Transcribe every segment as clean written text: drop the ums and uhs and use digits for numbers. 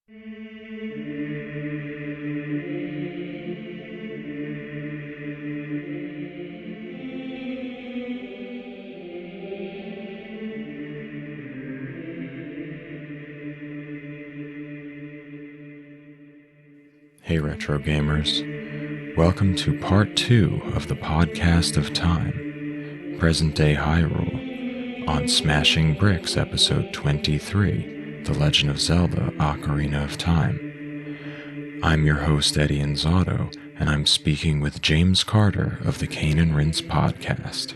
Hey Retro Gamers, welcome to part 2 of the podcast of time, Present Day Hyrule, on Smashing Bricks episode 23, The Legend of Zelda Ocarina of Time. I'm your host Eddie Inzauto, and I'm speaking with James Carter of the Cane and Rinse podcast.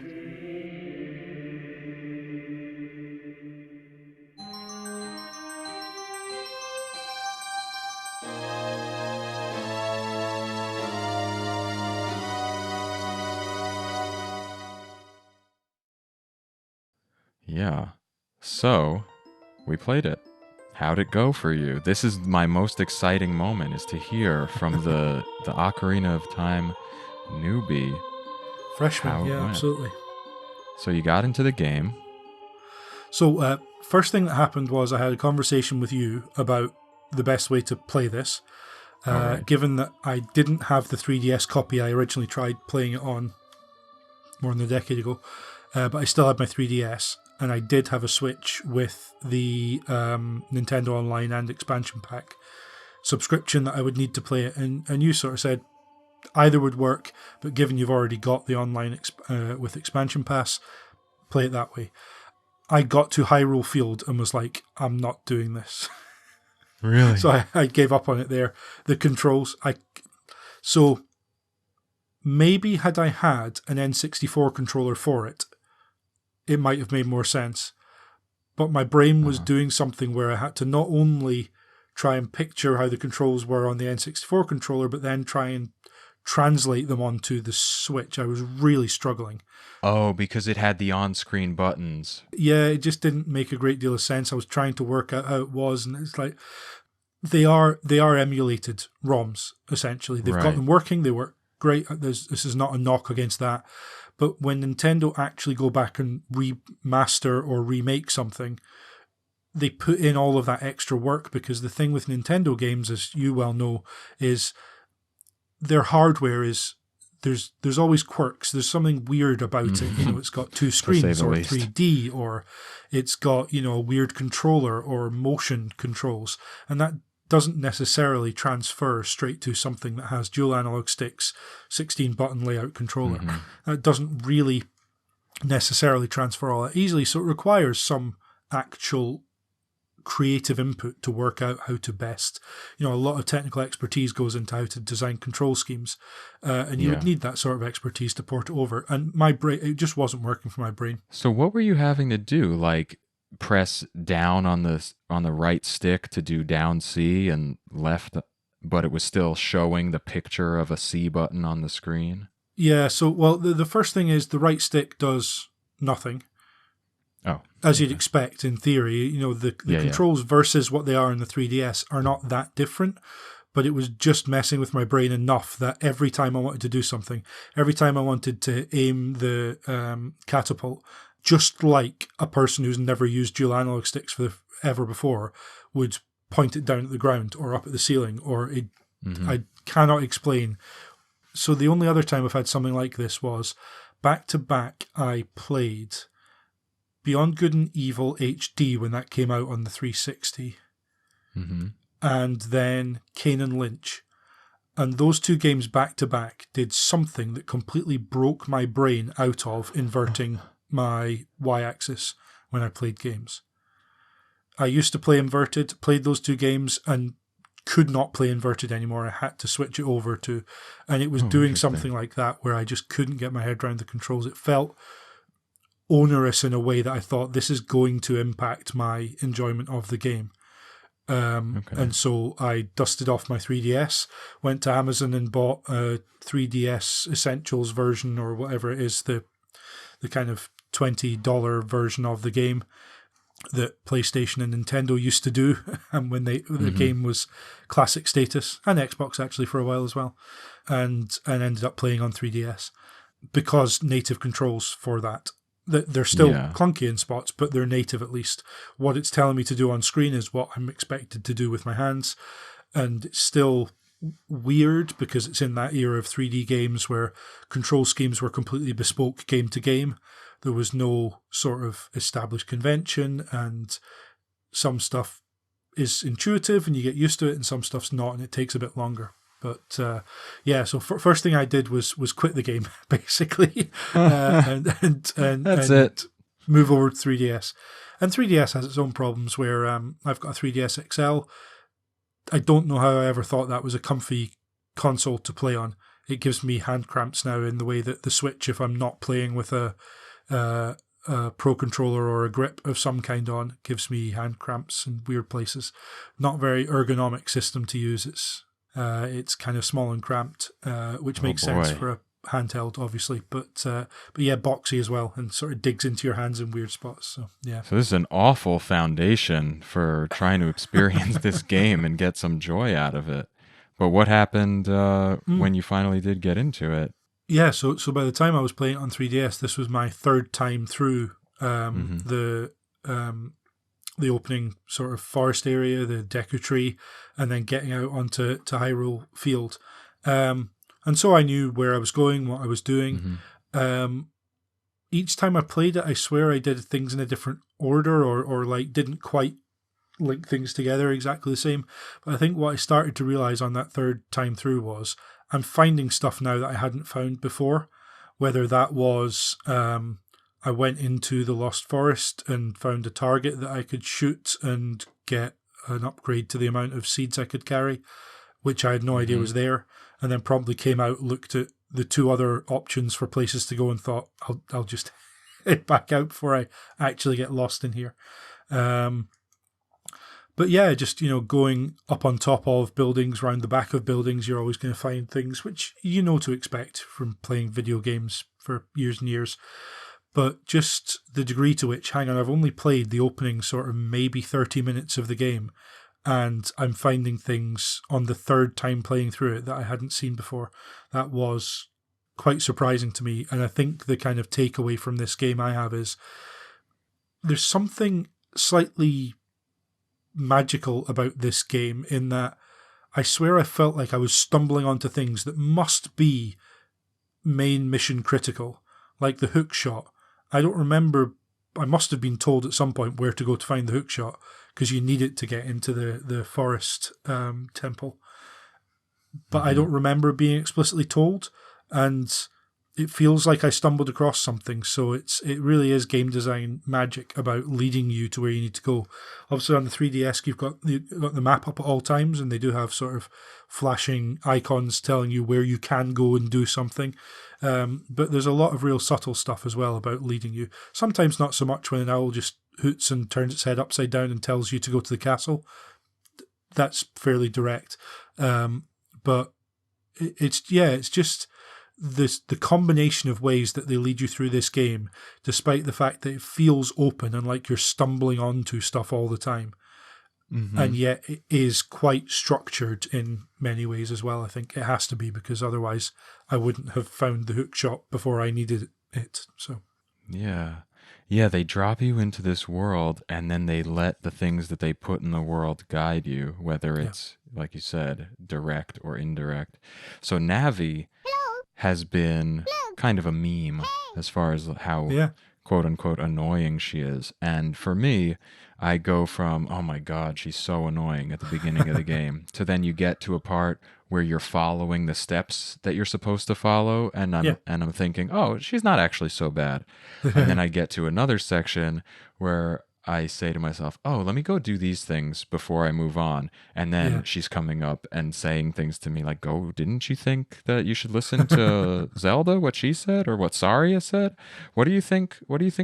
Yeah, so we played it. How'd it go for you? This is my most exciting moment, is to hear from the Ocarina of Time newbie. Freshman, yeah, went. absolutely. So you got into the game. So first thing that happened was I had a conversation with you about the best way to play this. Right. Given that I didn't have the 3DS copy I originally tried playing it on more than a decade ago, but I still had my 3DS, and I did have a Switch with the Nintendo Online and expansion pack subscription that I would need to play it, and you sort of said either would work, but given you've already got the online with expansion pass, play it that way. I got to Hyrule Field and was like, I'm not doing this. Really? So I gave up on it there. The controls, so maybe had I had an N64 controller for it, it might have made more sense. But my brain was doing something where I had to not only try and picture how the controls were on the N64 controller, but then try and translate them onto the Switch. I was really struggling. Oh, because it had the on-screen buttons. Yeah, it just didn't make a great deal of sense. I was trying to work out how it was, and it's like they are emulated ROMs, essentially. They've got them working, they work great. This is not a knock against that. But when Nintendo actually go back and remaster or remake something, they put in all of that extra work, because the thing with Nintendo games, as you well know, is their hardware is there's always quirks. There's something weird about it. You know, it's got two screens or 3D, or it's got, you know, a weird controller or motion controls, and that doesn't necessarily transfer straight to something that has dual analog sticks, 16 button layout controller. It doesn't really necessarily transfer all that easily, so it requires some actual creative input to work out how to best, you know, a lot of technical expertise goes into how to design control schemes, and you would need that sort of expertise to port it over, and my brain, it just wasn't working for my brain. So what were you having to do? Like press down on the right stick to do down C and left, but it was still showing the picture of a C button on the screen? Yeah, so, well, the first thing is the right stick does nothing. Oh, as you'd expect in theory. You know, the controls versus what they are in the 3DS are not that different, but it was just messing with my brain enough that every time I wanted to do something, every time I wanted to aim the catapult, just like a person who's never used dual analog sticks ever before would point it down at the ground or up at the ceiling, or I cannot explain. So the only other time I've had something like this was back to back. I played Beyond Good and Evil HD when that came out on the 360, and then Cane and Lynch. And those two games back to back did something that completely broke my brain out of inverting my y-axis when I played games. I used to play inverted, played those two games, and could not play inverted anymore. I had to switch it over to, and it was doing something like that where I just couldn't get my head around the controls. It felt onerous in a way that I thought, this is going to impact my enjoyment of the game. And so I dusted off my 3DS, went to Amazon and bought a 3DS Essentials version, or whatever it is, the kind of $20 version of the game that PlayStation and Nintendo used to do, and when the game was classic status, and Xbox actually for a while as well, and ended up playing on 3DS because native controls for that They're still clunky in spots, but they're native at least. What it's telling me to do on screen is what I'm expected to do with my hands. And it's still weird because it's in that era of 3D games where control schemes were completely bespoke game to game. There was no sort of established convention, and some stuff is intuitive and you get used to it, and some stuff's not, and it takes a bit longer. But so first thing I did was quit the game basically, and that's it. Move over to 3DS, and 3DS has its own problems. Where I've got a 3DS XL. I don't know how I ever thought that was a comfy console to play on. It gives me hand cramps now in the way that the Switch, if I'm not playing with a Pro Controller or a grip of some kind on, gives me hand cramps in weird places. Not very ergonomic system to use. It's kind of small and cramped, which makes sense for a handheld, obviously. But yeah, boxy as well, and sort of digs into your hands in weird spots. So yeah. So this is an awful foundation for trying to experience this game and get some joy out of it. But what happened when you finally did get into it? Yeah, so by the time I was playing it on 3DS, this was my third time through the opening sort of forest area, the Deku Tree, and then getting out onto Hyrule Field. And so I knew where I was going, what I was doing. Each time I played it, I swear I did things in a different order or like didn't quite link things together exactly the same. But I think what I started to realize on that third time through was I'm finding stuff now that I hadn't found before, whether that was I went into the Lost Forest and found a target that I could shoot and get an upgrade to the amount of seeds I could carry, which I had no idea was there, and then promptly came out, looked at the two other options for places to go and thought, I'll just head back out before I actually get lost in here. But yeah, just, going up on top of buildings, round the back of buildings, you're always going to find things which you know to expect from playing video games for years and years. But just the degree to which, I've only played the opening sort of maybe 30 minutes of the game, and I'm finding things on the third time playing through it that I hadn't seen before. That was quite surprising to me. And I think the kind of takeaway from this game I have is there's something slightly magical about this game in that I swear I felt like I was stumbling onto things that must be main mission critical, like the hook shot. I don't remember, I must have been told at some point where to go to find the hook shot, because you need it to get into the forest temple. But I don't remember being explicitly told, and it feels like I stumbled across something. So it really is game design magic about leading you to where you need to go. Obviously on the 3DS you've got the map up at all times, and they do have sort of flashing icons telling you where you can go and do something. But there's a lot of real subtle stuff as well about leading you. Sometimes not so much when an owl just hoots and turns its head upside down and tells you to go to the castle. That's fairly direct. But it's just the combination of ways that they lead you through this game, despite the fact that it feels open and like you're stumbling onto stuff all the time. And yet it is quite structured in many ways as well. I think it has to be, because otherwise I wouldn't have found the hook shot before I needed it. So yeah, they drop you into this world, and then they let the things that they put in the world guide you, whether it's, like you said, direct or indirect. So Navi has been kind of a meme as far as how quote unquote annoying she is. And for me, I go from, oh my God, she's so annoying at the beginning of the game, to then you get to a part where you're following the steps that you're supposed to follow, and I'm thinking, oh, she's not actually so bad. And then I get to another section where I say to myself, oh, let me go do these things before I move on. And then she's coming up and saying things to me like, oh, didn't you think that you should listen to Zelda, what she said, or what Saria said? What do you think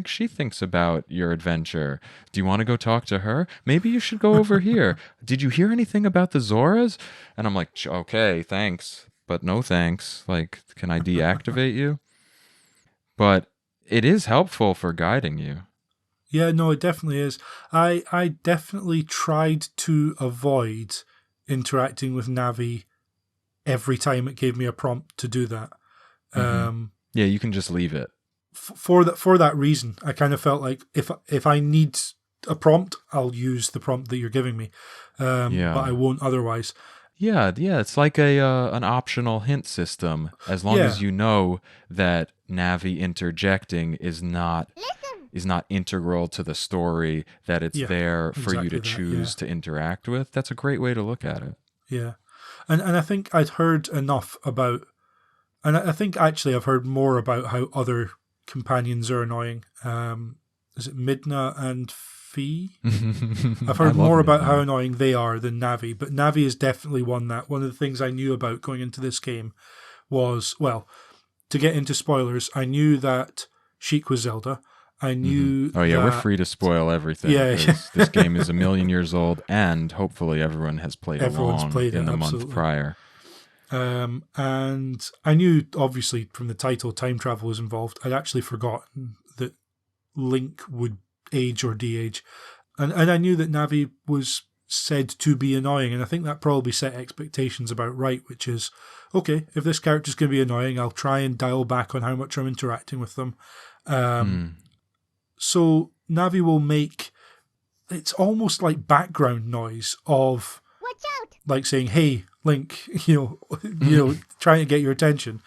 she thinks about your adventure? Do you want to go talk to her? Maybe you should go over here. Did you hear anything about the Zoras? And I'm like, okay, thanks, but no thanks. Like, can I deactivate you? But it is helpful for guiding you. Yeah, no, it definitely is. I definitely tried to avoid interacting with Navi every time it gave me a prompt to do that. Yeah, you can just leave it. for that reason, I kind of felt like if I need a prompt, I'll use the prompt that you're giving me, but I won't otherwise. Yeah, it's like an optional hint system, as long as you know that Navi interjecting is not integral to the story, that it's there for you to choose to interact with. That's a great way to look at it. Yeah, and I think I'd heard enough about, and I think actually I've heard more about how other companions are annoying. Is it Midna and Fee? I've heard more about how annoying they are than Navi, but Navi is definitely one of the things I knew about going into this game was, well, to get into spoilers, I knew that Sheik was Zelda. I knew we're free to spoil everything. Yeah. This game is 1,000,000 years old, and hopefully everyone has played along in the month prior. And I knew, obviously, from the title, time travel was involved. I'd actually forgotten that Link would age or de-age. And I knew that Navi was said to be annoying, and I think that probably set expectations about right, which is, okay, if this character's going to be annoying, I'll try and dial back on how much I'm interacting with them. So Navi will make, it's almost like background noise of, watch out, like saying, hey, Link, trying to get your attention.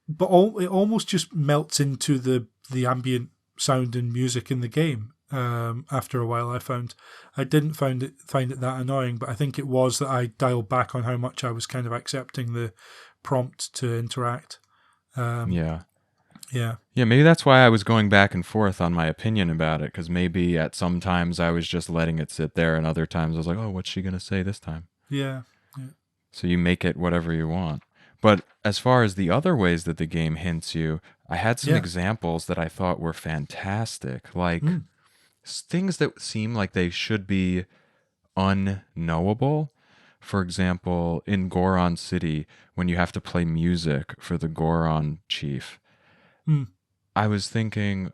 But it almost just melts into the ambient sound and music in the game. After a while, I found I didn't find it that annoying, but I think it was that I dialed back on how much I was kind of accepting the prompt to interact. Yeah, maybe that's why I was going back and forth on my opinion about it, because maybe at some times I was just letting it sit there, and other times I was like, oh, what's she going to say this time? Yeah. So you make it whatever you want. But as far as the other ways that the game hints you, I had some examples that I thought were fantastic, like things that seem like they should be unknowable. For example, in Goron City, when you have to play music for the Goron chief, I was thinking,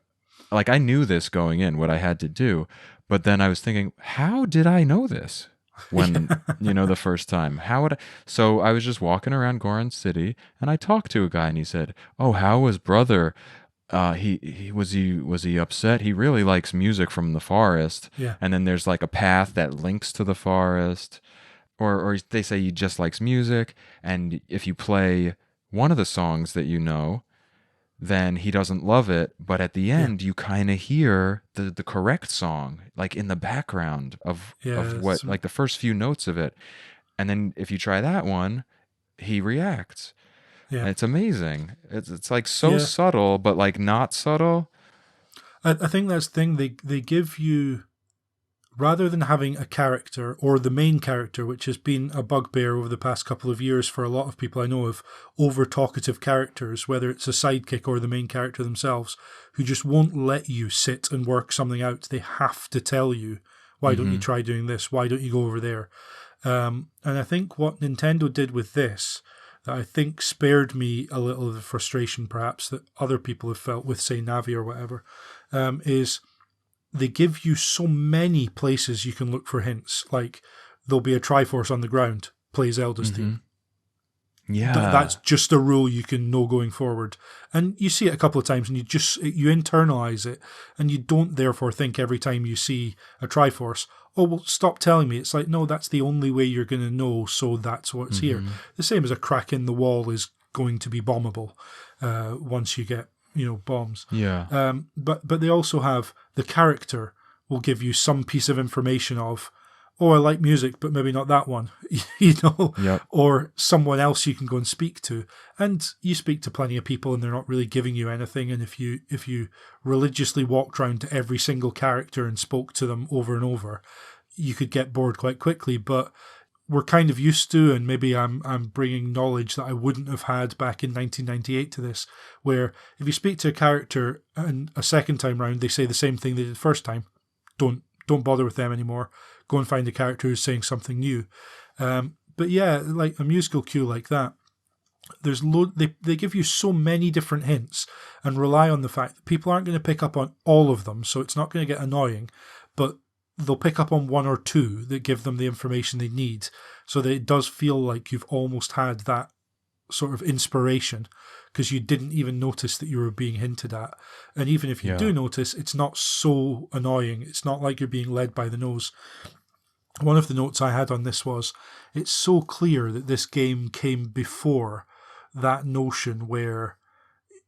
like, I knew this going in, what I had to do, but then I was thinking, how did I know this? When, the first time, how would I? So I was just walking around Goron City, and I talked to a guy, and he said, oh, how was brother? Was he upset? He really likes music from the forest. Yeah. And then there's like a path that links to the forest, or they say he just likes music, and if you play one of the songs that then he doesn't love it, but at the end you kind of hear the correct song, like in the background of what, like the first few notes of it, and then if you try that one, he reacts. Yeah, and it's amazing. It's like so subtle, but like not subtle. I think that's the thing. They give you, rather than having a character or the main character, which has been a bugbear over the past couple of years for a lot of people I know of, over talkative characters, whether it's a sidekick or the main character themselves, who just won't let you sit and work something out. They have to tell you, why don't you try doing this? Why don't you go over there? And I think what Nintendo did with this, that I think spared me a little of the frustration perhaps that other people have felt with, say, Navi or whatever, is they give you so many places you can look for hints. Like, there'll be a Triforce on the ground, play Zelda's theme. Yeah. That's just a rule you can know going forward. And you see it a couple of times, and you internalize it, and you don't therefore think every time you see a Triforce, oh, well, stop telling me. It's like, no, that's the only way you're going to know, so that's what's here. The same as a crack in the wall is going to be bombable once you get bombs. Yeah. But they also have, the character will give you some piece of information of, oh, I like music, but maybe not that one, or someone else you can go and speak to. And you speak to plenty of people and they're not really giving you anything. And if you religiously walked around to every single character and spoke to them over and over, you could get bored quite quickly. But we're kind of used to, and maybe I'm bringing knowledge that I wouldn't have had back in 1998 to this, where if you speak to a character and a second time round, they say the same thing they did the first time, don't bother with them anymore. Go and find a character who's saying something new. But yeah, like a musical cue like that, there's they give you so many different hints and rely on the fact that people aren't going to pick up on all of them, so it's not going to get annoying, but they'll pick up on one or two that give them the information they need, so that it does feel like you've almost had that sort of inspiration because you didn't even notice that you were being hinted at. And even if you do notice, it's not so annoying. It's not like you're being led by the nose. One of the notes I had on this was, it's so clear that this game came before that notion where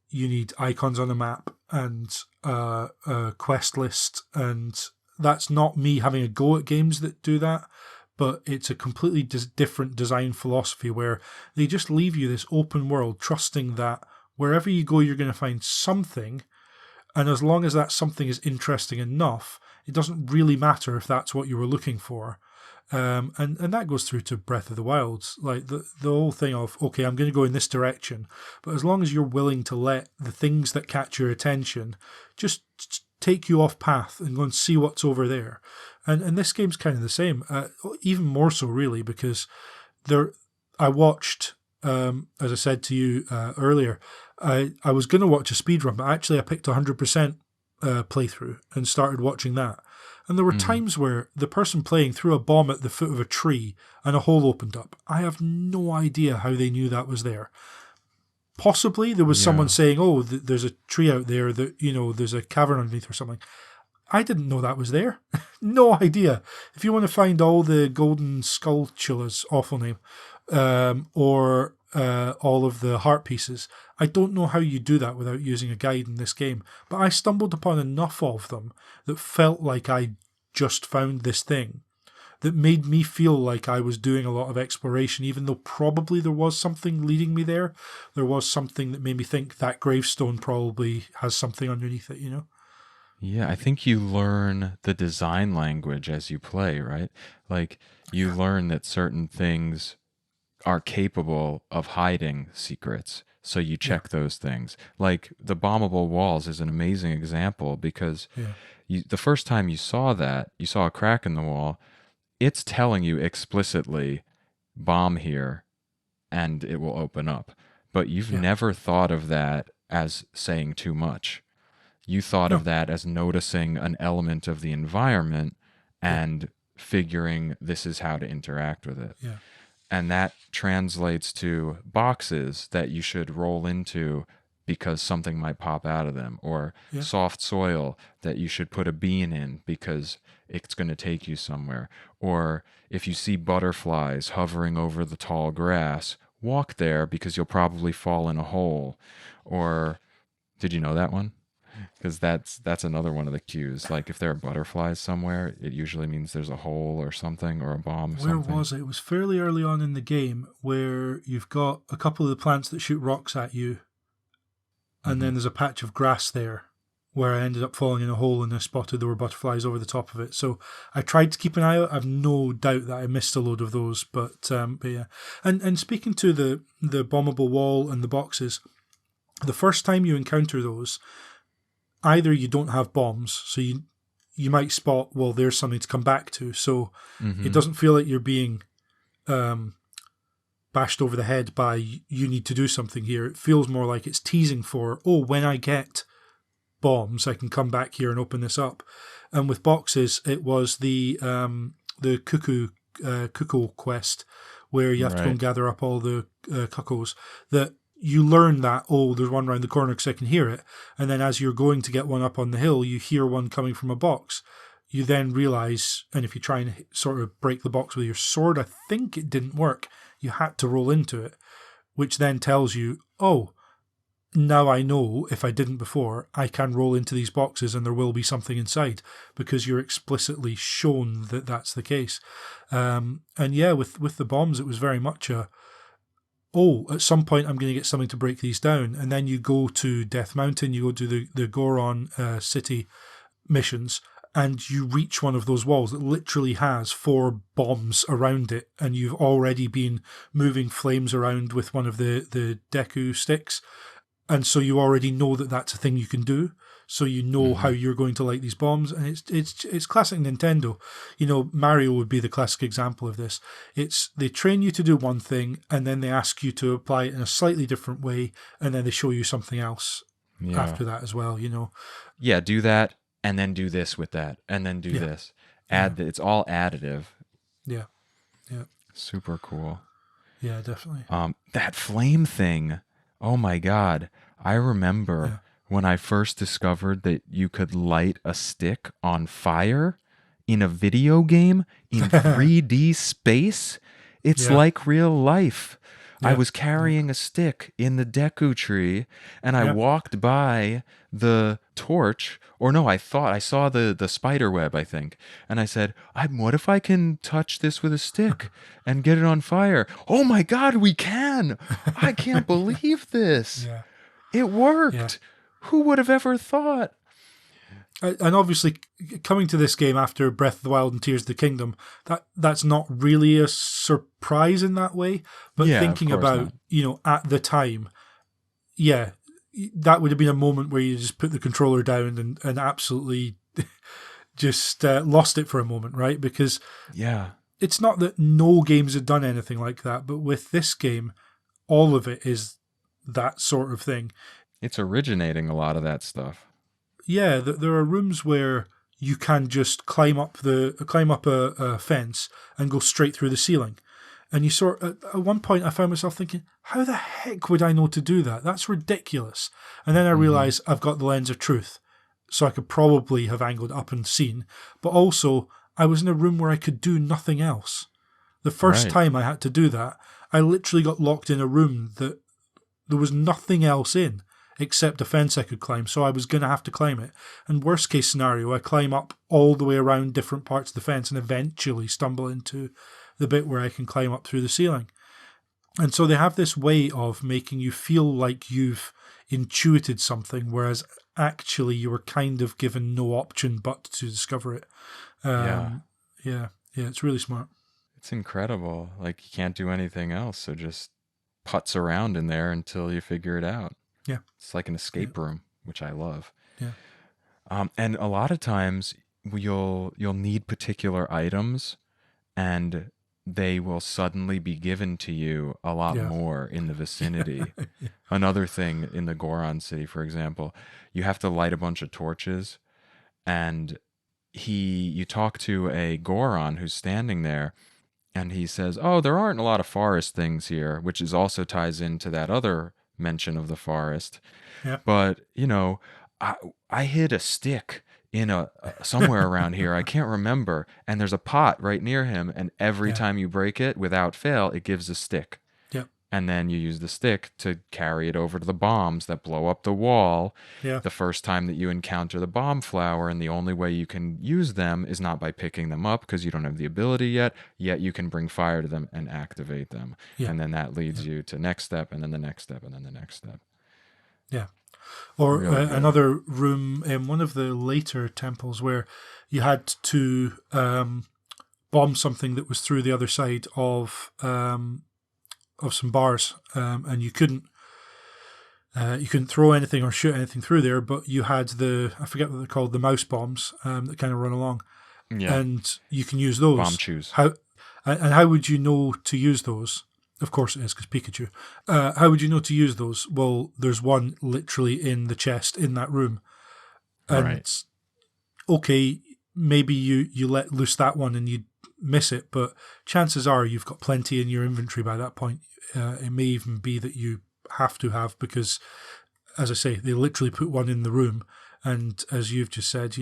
you need icons on a map and a quest list. And that's not me having a go at games that do that, but it's a completely different design philosophy where they just leave you this open world, trusting that wherever you go, you're going to find something. And as long as that something is interesting enough, it doesn't really matter if that's what you were looking for. And that goes through to Breath of the Wild. Like the whole thing of, okay, I'm going to go in this direction. But as long as you're willing to let the things that catch your attention just take you off path and go and see what's over there. And this game's kind of the same, even more so really, because I watched, as I said to you earlier, I was going to watch a speedrun, but actually I picked 100% playthrough and started watching that. And there were times where the person playing threw a bomb at the foot of a tree and a hole opened up. I have no idea how they knew that was there. Possibly there was someone saying, oh, there's a tree out there that, there's a cavern underneath or something. I didn't know that was there. No idea. If you want to find all the golden skulltulas, awful name, or all of the heart pieces, I don't know how you do that without using a guide in this game. But I stumbled upon enough of them that felt like I just found this thing that made me feel like I was doing a lot of exploration, even though probably there was something leading me there. There was something that made me think that gravestone probably has something underneath it, Yeah, I think you learn the design language as you play, right? Like, you learn that certain things are capable of hiding secrets, so you check those things. Like, the bombable walls is an amazing example because the first time you saw that, you saw a crack in the wall, it's telling you explicitly, bomb here, and it will open up. But you've never thought of that as saying too much. You thought of that as noticing an element of the environment and figuring this is how to interact with it. Yeah. And that translates to boxes that you should roll into because something might pop out of them, or soft soil that you should put a bean in because it's going to take you somewhere. Or if you see butterflies hovering over the tall grass, walk there because you'll probably fall in a hole. Or did you know that one? Because that's another one of the cues. Like, if there are butterflies somewhere, it usually means there's a hole or something, or a bomb. Where was it? It was fairly early on in the game where you've got a couple of the plants that shoot rocks at you, and then there's a patch of grass there where I ended up falling in a hole and I spotted there were butterflies over the top of it. So I tried to keep an eye out. I've no doubt that I missed a load of those, but yeah. And speaking to the bombable wall and the boxes, the first time you encounter those, either you don't have bombs, so you might spot, well, there's something to come back to. So it doesn't feel like you're being bashed over the head by, you need to do something here. It feels more like it's teasing for, oh, when I get bombs, I can come back here and open this up. And with boxes, it was the cuckoo quest, where you have to go and gather up all the cuckoos, that you learn that, oh, there's one around the corner because I can hear it. And then as you're going to get one up on the hill, you hear one coming from a box. You then realize, and if you try and sort of break the box with your sword, I think it didn't work. You had to roll into it, which then tells you, oh, now I know, if I didn't before, I can roll into these boxes and there will be something inside, because you're explicitly shown that that's the case. And yeah, with the bombs, it was very much at some point I'm going to get something to break these down. And then you go to Death Mountain, you go to the Goron city missions, and you reach one of those walls that literally has 4 bombs around it, and you've already been moving flames around with one of the Deku sticks. And so you already know that that's a thing you can do. So you know how you're going to light these bombs. And it's classic Nintendo. Mario would be the classic example of this. They train you to do one thing, and then they ask you to apply it in a slightly different way, and then they show you something else after that as well, Yeah, do that, and then do this with that, and then do this. It's all additive. Yeah. Super cool. Yeah, definitely. That flame thing. Oh my God. I remember Yeah. when I first discovered that you could light a stick on fire in a video game in 3D space. It's Yeah. like real life. I Yeah. was carrying a stick in the Deku tree and I Yeah. walked by the torch, or no, I thought I saw the spider web, I think. And I said, what if I can touch this with a stick and get it on fire? Oh my God, we can! I can't believe this. Yeah. It Yeah. worked. Who would have ever thought? And obviously, coming to this game after Breath of the Wild and Tears of the Kingdom, that's not really a surprise in that way. But Yeah, of thinking course about, not. at the time, yeah, that would have been a moment where you just put the controller down and absolutely just lost it for a moment, right? Because Yeah. it's not that no games had done anything like that, but with this game, all of it is that sort of thing. It's originating a lot of that stuff. Yeah, there are rooms where you can just climb up a fence and go straight through the ceiling. And at one point I found myself thinking, how the heck would I know to do that? That's ridiculous. And then I realized I've got the lens of truth. So I could probably have angled up and seen. But also, I was in a room where I could do nothing else. The first Right. time I had to do that, I literally got locked in a room that there was nothing else in except a fence I could climb, so I was going to have to climb it. And worst case scenario, I climb up all the way around different parts of the fence and eventually stumble into the bit where I can climb up through the ceiling. And so they have this way of making you feel like you've intuited something, whereas actually you were kind of given no option but to discover it. Yeah. Yeah, it's really smart. It's incredible. Like, you can't do anything else, so just putz around in there until you figure it out. Yeah. It's like an escape room, which I love. Yeah. And a lot of times you'll need particular items, and they will suddenly be given to you a lot Yeah. more in the vicinity. Another thing in the Goron city, for example, you have to light a bunch of torches, and you talk to a Goron who's standing there, and he says, "Oh, there aren't a lot of forest things here," which is also ties into that other mention of the forest. Yeah. But I hid a stick in somewhere around here. I can't remember. And there's a pot right near him, and every time you break it, without fail, it gives a stick. Yeah. And then you use the stick to carry it over to the bombs that blow up the wall. Yeah. The first time that you encounter the bomb flower, and the only way you can use them is not by picking them up because you don't have the ability yet you can bring fire to them and activate them. Yeah. And then that leads you to next step, and then the next step, and then the next step. Yeah. Or Really good. another room in one of the later temples where you had to bomb something that was through the other side of some bars, and you couldn't throw anything or shoot anything through there, but you had I forget what they're called, the mouse bombs that kind of run along, and you can use those. Bomb chews. How would you know to use those? Of course it is, because Pikachu. How would you know to use those? Well, there's one literally in the chest in that room. And right. Okay, maybe you let loose that one and you miss it, but chances are you've got plenty in your inventory by that point. It may even be that you have to have, because, as I say, they literally put one in the room. And as you've just said,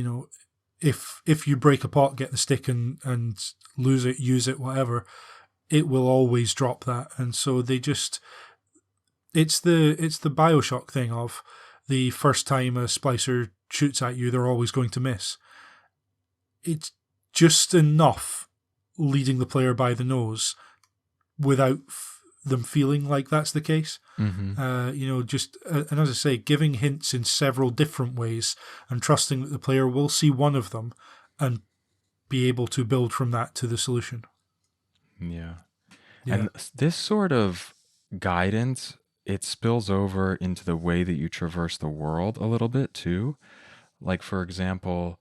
if you break a pot, get the stick and lose it, use it, whatever, it will always drop that. And so they just, it's the BioShock thing of the first time a splicer shoots at you, they're always going to miss. It's just enough leading the player by the nose without them feeling like that's the case. Mm-hmm. And as I say, giving hints in several different ways and trusting that the player will see one of them and be able to build from that to the solution. Yeah. And this sort of guidance, it spills over into the way that you traverse the world a little bit too. Like, for example,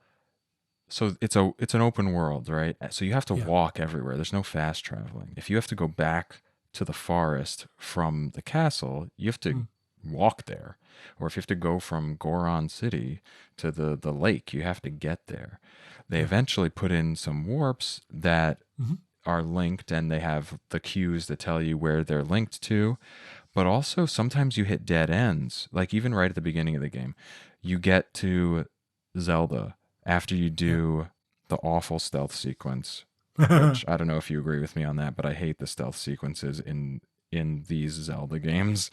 so it's an open world, right? So you have to walk everywhere. There's no fast traveling. If you have to go back to the forest from the castle, you have to walk there. Or if you have to go from Goron City to the lake, you have to get there. They eventually put in some warps that are linked and they have the cues that tell you where they're linked to. But also sometimes you hit dead ends. Like even right at the beginning of the game, you get to Zelda after you Yeah. do the awful stealth sequence, which I don't know if you agree with me on that, but I hate the stealth sequences in these Zelda games.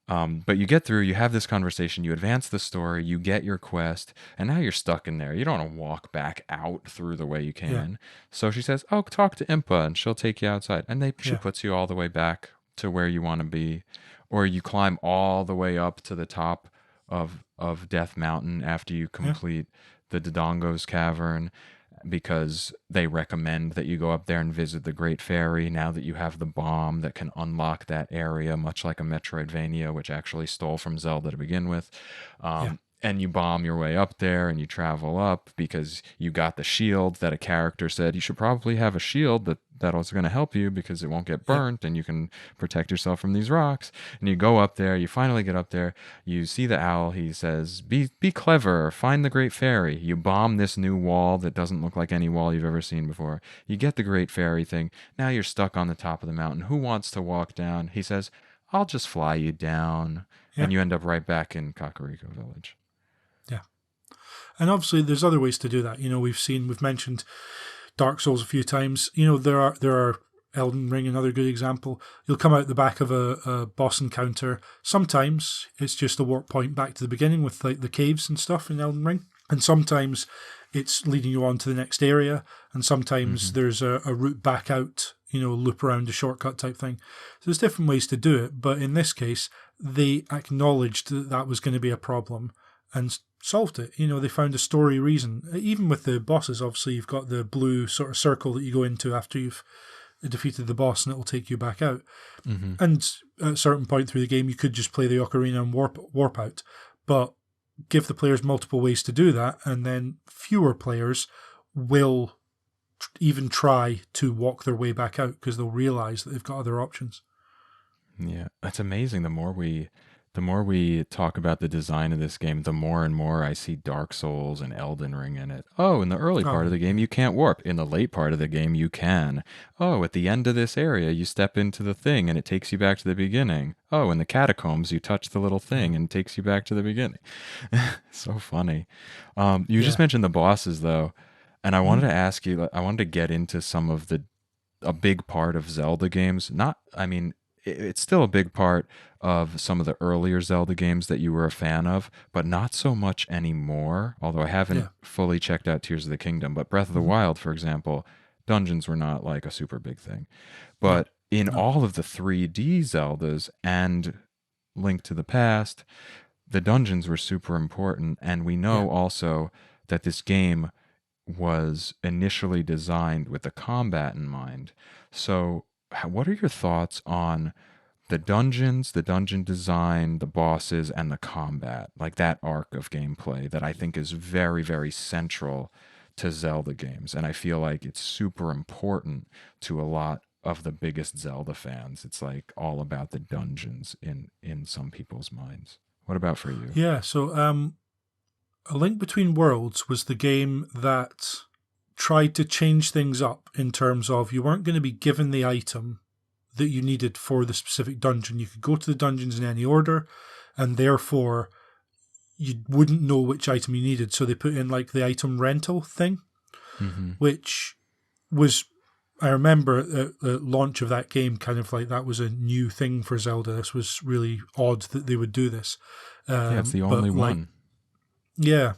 But you get through, you have this conversation, you advance the story, you get your quest, and now you're stuck in there. You don't want to walk back out through the way you came Yeah. in. So she says, "Oh, talk to Impa, and she'll take you outside." And she Yeah. puts you all the way back to where you want to be, or you climb all the way up to the top of Death Mountain after you Yeah. complete the Dodongo's Cavern, because they recommend that you go up there and visit the Great Fairy now that you have the bomb that can unlock that area, much like a Metroidvania, which actually stole from Zelda to begin with. Yeah. And you bomb your way up there and you travel up because you got the shield that a character said you should probably have a shield that's going to help you because it won't get Yeah. burnt and you can protect yourself from these rocks. And you go up there, you finally get up there, you see the owl, he says, be clever, find the Great Fairy. You bomb this new wall that doesn't look like any wall you've ever seen before. You get the Great Fairy thing. Now you're stuck on the top of the mountain. Who wants to walk down? He says, I'll just fly you down. Yeah. And you end up right back in Kakariko Village. Yeah. And obviously there's other ways to do that. We've mentioned Dark Souls a few times. There are Elden Ring, another good example. You'll come out the back of a boss encounter. Sometimes it's just a warp point back to the beginning with like the caves and stuff in Elden Ring. And sometimes it's leading you on to the next area. And sometimes there's a route back out, loop around a shortcut type thing. So there's different ways to do it. But in this case, they acknowledged that was going to be a problem and solved it. They found a story reason. Even with the bosses, obviously, you've got the blue sort of circle that you go into after you've defeated the boss and it will take you back out. And at a certain point through the game, you could just play the ocarina and warp out. But give the players multiple ways to do that, and then fewer players will even try to walk their way back out because they'll realize that they've got other options. Yeah, that's amazing. The more we talk about the design of this game, the more and more I see Dark Souls and Elden Ring in it. Oh, in the early part of the game, you can't warp. In the late part of the game, you can. Oh, at the end of this area, you step into the thing and it takes you back to the beginning. Oh, in the catacombs, you touch the little thing and it takes you back to the beginning. So funny. You just mentioned the bosses, though, and I wanted to ask you, I wanted to get into some of a big part of Zelda games. It's still a big part of some of the earlier Zelda games that you were a fan of, but not so much anymore, although I haven't fully checked out Tears of the Kingdom. But Breath of the Wild, for example, dungeons were not like a super big thing. But in all of the 3D Zeldas and Link to the Past, the dungeons were super important. And we know also that this game was initially designed with the combat in mind. So what are your thoughts on the dungeons, the dungeon design, the bosses, and the combat? Like that arc of gameplay that I think is very, very central to Zelda games. And I feel like it's super important to a lot of the biggest Zelda fans. It's like all about the dungeons in some people's minds. What about for you? Yeah, so A Link Between Worlds was the game that tried to change things up in terms of you weren't going to be given the item that you needed for the specific dungeon. You could go to the dungeons in any order, and therefore you wouldn't know which item you needed. So they put in like the item rental thing, which was, I remember at the launch of that game, kind of like that was a new thing for Zelda. This was really odd that they would do this. It's the only one. Yeah,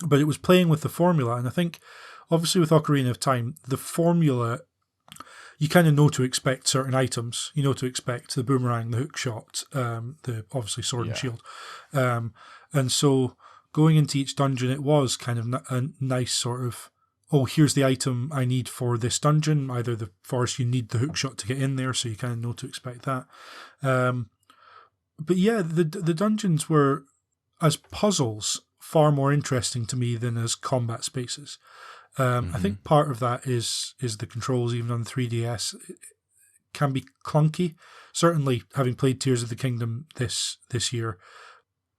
but it was playing with the formula, and I think obviously with Ocarina of Time, the formula, you kind of know to expect certain items. You know to expect the boomerang, the hook shot, the obviously sword and shield. And so going into each dungeon, it was kind of a nice sort of, oh, here's the item I need for this dungeon. Either the forest, you need the hook shot to get in there, so you kind of know to expect that. But yeah, the dungeons were, as puzzles, far more interesting to me than as combat spaces. I think part of that is the controls, even on 3DS, can be clunky. Certainly, having played Tears of the Kingdom this year,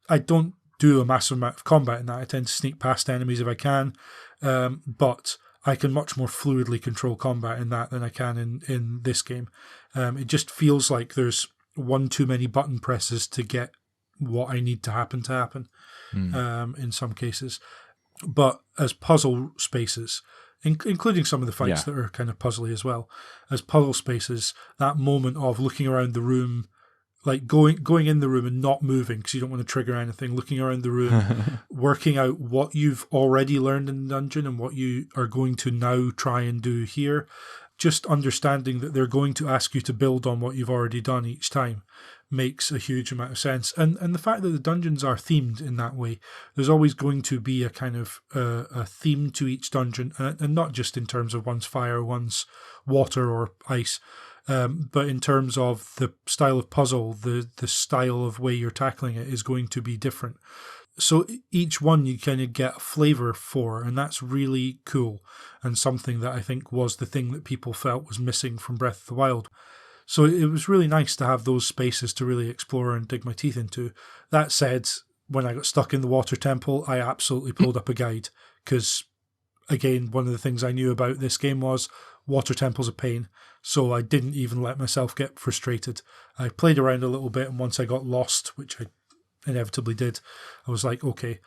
I don't do a massive amount of combat in that. I tend to sneak past enemies if I can, but I can much more fluidly control combat in that than I can in this game. It just feels like there's one too many button presses to get what I need to happen in some cases. But as puzzle spaces, including some of the fights that are kind of puzzly as well, as puzzle spaces, that moment of looking around the room, like going in the room and not moving because you don't want to trigger anything, looking around the room, working out what you've already learned in the dungeon and what you are going to now try and do here, just understanding that they're going to ask you to build on what you've already done each time makes a huge amount of sense. And the fact that the dungeons are themed in that way, there's always going to be a kind of a theme to each dungeon, and not just in terms of one's fire, one's water or ice, but in terms of the style of puzzle, the style of way you're tackling it is going to be different. So each one you kind of get a flavour for, and that's really cool, and something that I think was the thing that people felt was missing from Breath of the Wild. So it was really nice to have those spaces to really explore and dig my teeth into. That said, when I got stuck in the water temple, I absolutely pulled up a guide because, again, one of the things I knew about this game was water temples a pain, so I didn't even let myself get frustrated. I played around a little bit, and once I got lost, which I inevitably did, I was like, okay,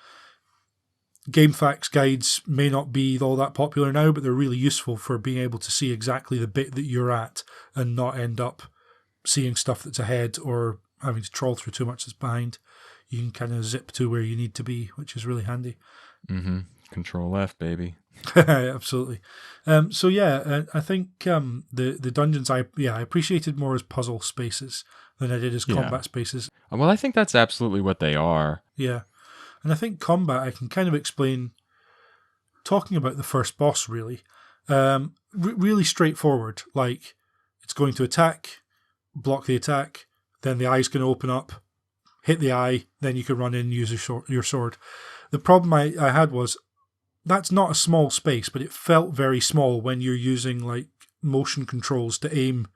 GameFAQs guides may not be all that popular now, but they're really useful for being able to see exactly the bit that you're at and not end up seeing stuff that's ahead or having to trawl through too much that's behind. You can kind of zip to where you need to be, which is really handy. Mm-hmm. Control F, baby. Absolutely. So yeah, I think the dungeons I appreciated more as puzzle spaces than I did as combat spaces. Well, I think that's absolutely what they are. Yeah. And I think combat I can kind of explain talking about the first boss really. Really straightforward. Like, it's going to attack, block the attack, then the eye's going to open up, hit the eye, then you can run in and use your sword. The problem I had was that's not a small space, but it felt very small when you're using like motion controls to aim.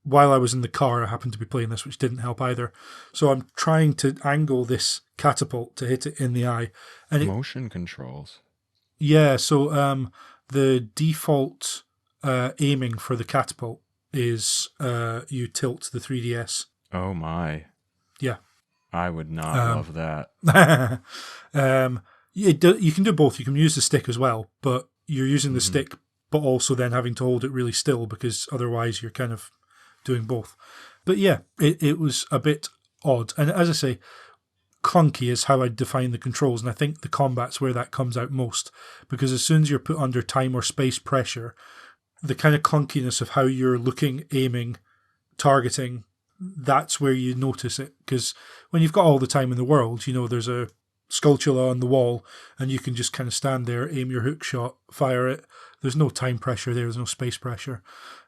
While I was in the car, I happened to be playing this, which didn't help either. So I'm trying to angle this catapult to hit it in the eye. And motion controls? Yeah, so the default aiming for the catapult is you tilt the 3DS. Oh my. Yeah. I would not love that. You can do both. You can use the stick as well, but you're using the stick, but also then having to hold it really still because otherwise you're kind of doing both. But yeah, it was a bit odd. And as I say, clunky is how I define the controls, and I think the combat's where that comes out most, because as soon as you're put under time or space pressure, the kind of clunkiness of how you're looking, aiming, targeting, that's where you notice it. Because when you've got all the time in the world, you know, there's a Skulltula on the wall, and you can just kind of stand there, aim your hook shot, fire it. There's no time pressure there, there's no space pressure.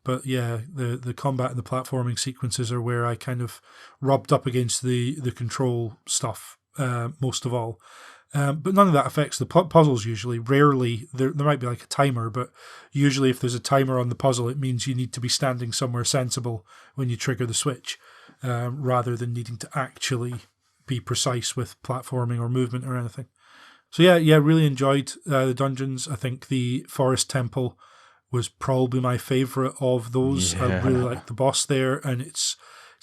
But yeah, the combat and the platforming sequences are where I kind of rubbed up against the control stuff most of all. But none of that affects the puzzles usually. Rarely, there might be like a timer, but usually if there's a timer on the puzzle, it means you need to be standing somewhere sensible when you trigger the switch, rather than needing to actually be precise with platforming or movement or anything. So yeah, really enjoyed the dungeons. I think the Forest Temple was probably my favourite of those. Yeah. I really like the boss there, and it's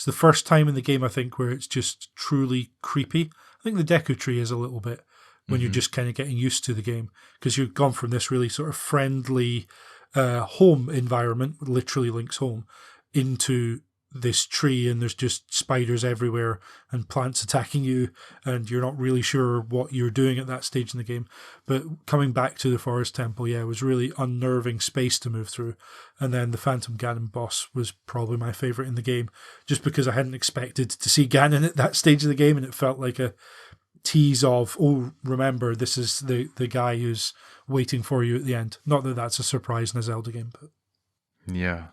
the first time in the game, I think, where it's just truly creepy. I think the Deku Tree is a little bit when you're just kind of getting used to the game, because you've gone from this really sort of friendly home environment, literally Link's home, into this tree, and there's just spiders everywhere and plants attacking you, and you're not really sure what you're doing at that stage in the game. But coming back to the Forest Temple, yeah, it was really unnerving space to move through. And then the Phantom Ganon boss was probably my favourite in the game, just because I hadn't expected to see Ganon at that stage of the game, and it felt like a tease of, oh, remember, this is the guy who's waiting for you at the end. Not that that's a surprise in a Zelda game, but yeah.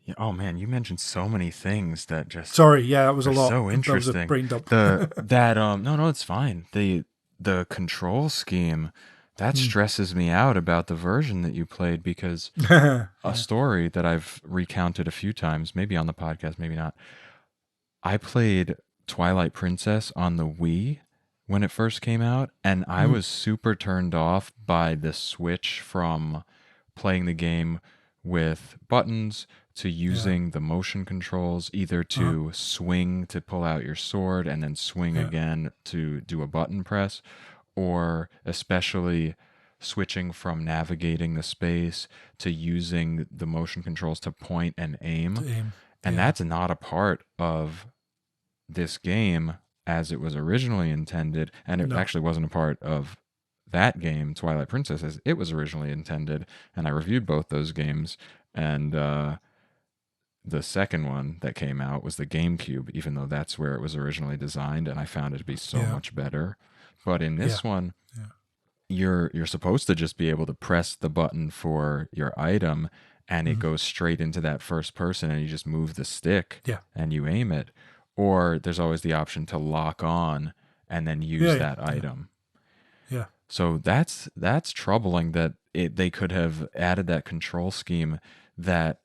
Yeah, oh man, you mentioned so many things that just that was a lot. So interesting. That was a brain dump. No, it's fine. The control scheme that stresses me out about the version that you played, because a story that I've recounted a few times, maybe on the podcast, maybe not. I played Twilight Princess on the Wii, when it first came out, and I was super turned off by the switch from playing the game with buttons to Yeah. using the motion controls, either to swing to pull out your sword and then swing Yeah. again to do a button press, or especially switching from navigating the space to using the motion controls to point and aim. To aim. And Yeah. that's not a part of this game as it was originally intended, and it No. actually wasn't a part of that game, Twilight Princess, as it was originally intended. And I reviewed both those games, and the second one that came out was the GameCube, even though that's where it was originally designed, and I found it to be so Yeah. much better. But in Yeah. this one, Yeah. you're supposed to just be able to press the button for your item, and it Mhm. goes straight into that first person, and you just move the stick Yeah. and you aim it. Or there's always the option to lock on and then use Yeah. that Yeah. item. Yeah. So that's troubling that they could have added that control scheme that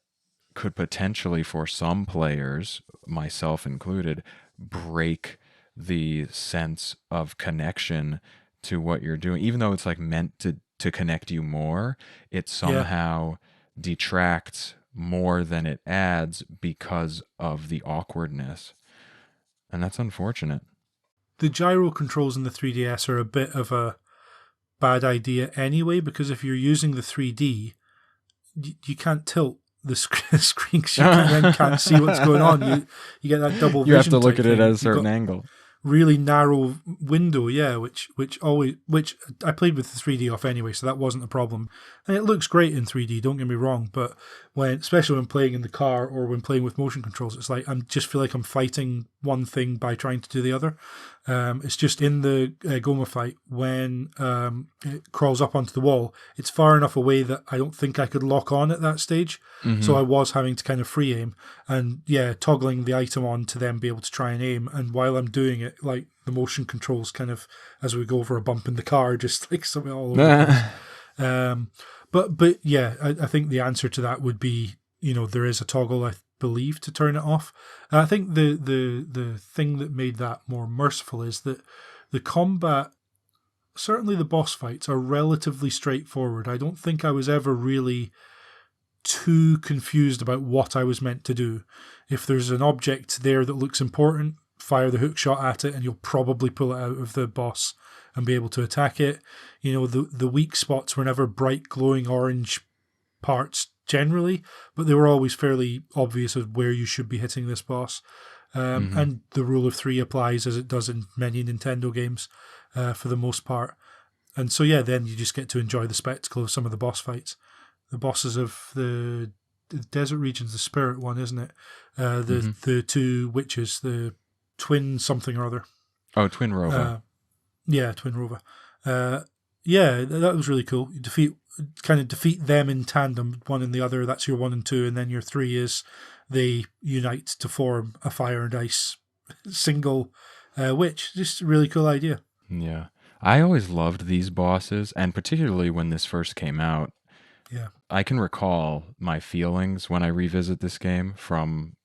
could potentially, for some players, myself included, break the sense of connection to what you're doing. Even though it's like meant to connect you more, it Yeah. somehow detracts more than it adds because of the awkwardness. And that's unfortunate. The gyro controls in the 3DS are a bit of a bad idea anyway, because if you're using the 3D, you can't tilt the screen because you can't see what's going on. You get that double You have vision to look type at it thing. at a You've certain got angle. really narrow window, yeah, which I played with the 3D off anyway, so that wasn't a problem. And it looks great in 3D, don't get me wrong, but especially when playing in the car or when playing with motion controls, it's like I just feel like I'm fighting one thing by trying to do the other. It's just in the Goma fight when it crawls up onto the wall, it's far enough away that I don't think I could lock on at that stage. Mm-hmm. So I was having to kind of free aim and toggling the item on to then be able to try and aim. And while I'm doing it, like the motion controls kind of, as we go over a bump in the car, just like something all over the place. But yeah, I think the answer to that would be, there is a toggle, I believe, to turn it off. I think the thing that made that more merciful is that the combat, certainly the boss fights, are relatively straightforward. I don't think I was ever really too confused about what I was meant to do. If there's an object there that looks important, fire the hook shot at it and you'll probably pull it out of the boss and be able to attack it. The weak spots were never bright glowing orange parts generally, but they were always fairly obvious of where you should be hitting this boss. And the rule of three applies as it does in many Nintendo games for the most part. And so then you just get to enjoy the spectacle of some of the boss fights. The bosses of the desert regions, the spirit one, isn't it? The two witches, the twin something or other. Oh, Twin Rova. Twin Rova. That was really cool. You defeat them in tandem, one and the other. That's your 1 and 2, and then your 3 is they unite to form a fire and ice single witch. Just a really cool idea. Yeah. I always loved these bosses, and particularly when this first came out. Yeah. I can recall my feelings when I revisit this game from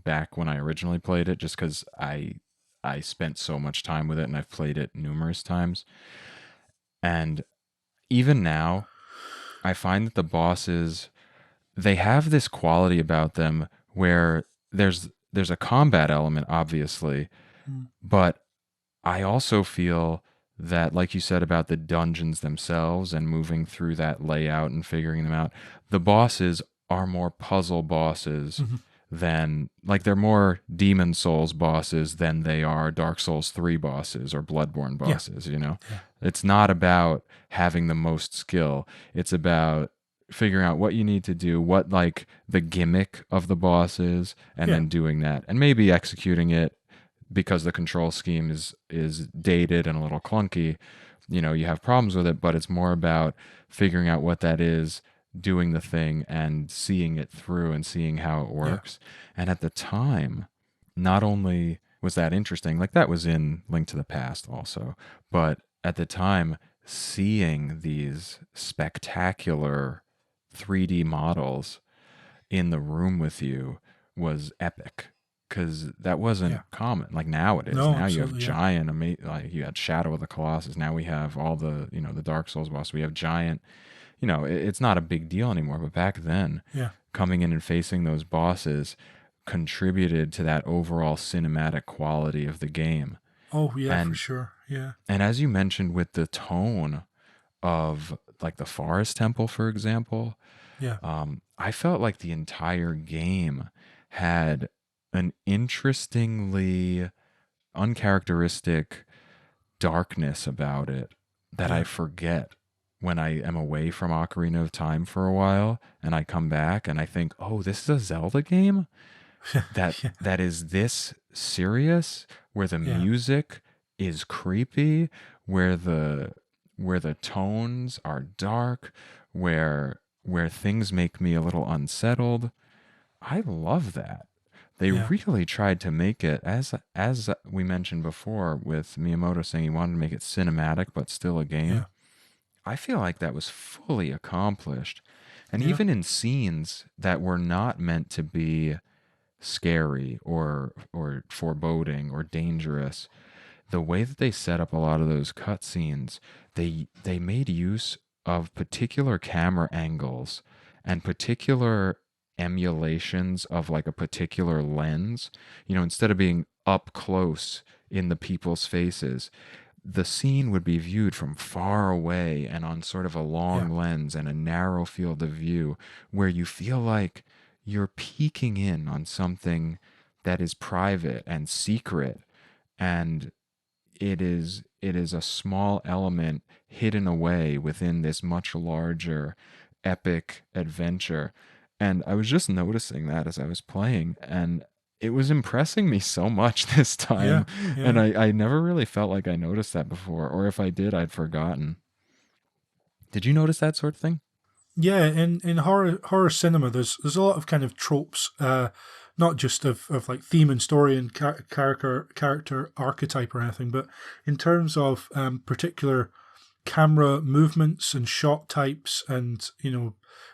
back when I originally played it, just because I spent so much time with it and I've played it numerous times. And even now, I find that the bosses, they have this quality about them where there's a combat element, obviously, but I also feel that, like you said about the dungeons themselves and moving through that layout and figuring them out, the bosses are more puzzle bosses than, like, they're more Demon Souls bosses than they are Dark Souls 3 bosses or Bloodborne bosses, Yeah. It's not about having the most skill. It's about figuring out what you need to do, what, like, the gimmick of the boss is, and then doing that. And maybe executing it, because the control scheme is dated and a little clunky, you have problems with it, but it's more about figuring out what that is, doing the thing and seeing it through and seeing how it works. And at the time, not only was that interesting, like that was in Link to the Past also, but at the time, seeing these spectacular 3D models in the room with you was epic. because that wasn't common. Like now it is. No, Now you have absolutely, giant, like you had Shadow of the Colossus. Now we have all the, the Dark Souls boss. We have giant, it's not a big deal anymore. But back then, yeah. coming in and facing those bosses contributed to that overall cinematic quality of the game. Oh, yeah, for And sure. Yeah. and as you mentioned with the tone of like the Forest Temple, for example, Yeah. I felt like the entire game had an interestingly uncharacteristic darkness about it that I Yeah. forget when I am away from Ocarina of Time for a while and I come back and I think, oh, this is a Zelda game that Yeah. that is this serious, where the Yeah. music is creepy, where the tones are dark, where things make me a little unsettled. I love that. They Yeah. really tried to make it, as we mentioned before with Miyamoto saying he wanted to make it cinematic but still a game. Yeah. I feel like that was fully accomplished. And Yeah. even in scenes that were not meant to be scary or foreboding or dangerous, the way that they set up a lot of those cutscenes, they made use of particular camera angles and particular emulations of like a particular lens. Instead of being up close in the people's faces, the scene would be viewed from far away and on sort of a long Yeah. lens and a narrow field of view, where you feel like you're peeking in on something that is private and secret, and it is a small element hidden away within this much larger epic adventure. And I was just noticing that as I was playing, and it was impressing me so much this Yeah. time. And Yeah. I never really felt like I noticed that before, or if I did, I'd forgotten. Did you notice that sort of thing? Yeah, in horror cinema, there's a lot of kind of tropes, not just of like theme and story and character archetype or anything, but in terms of particular camera movements and shot types, and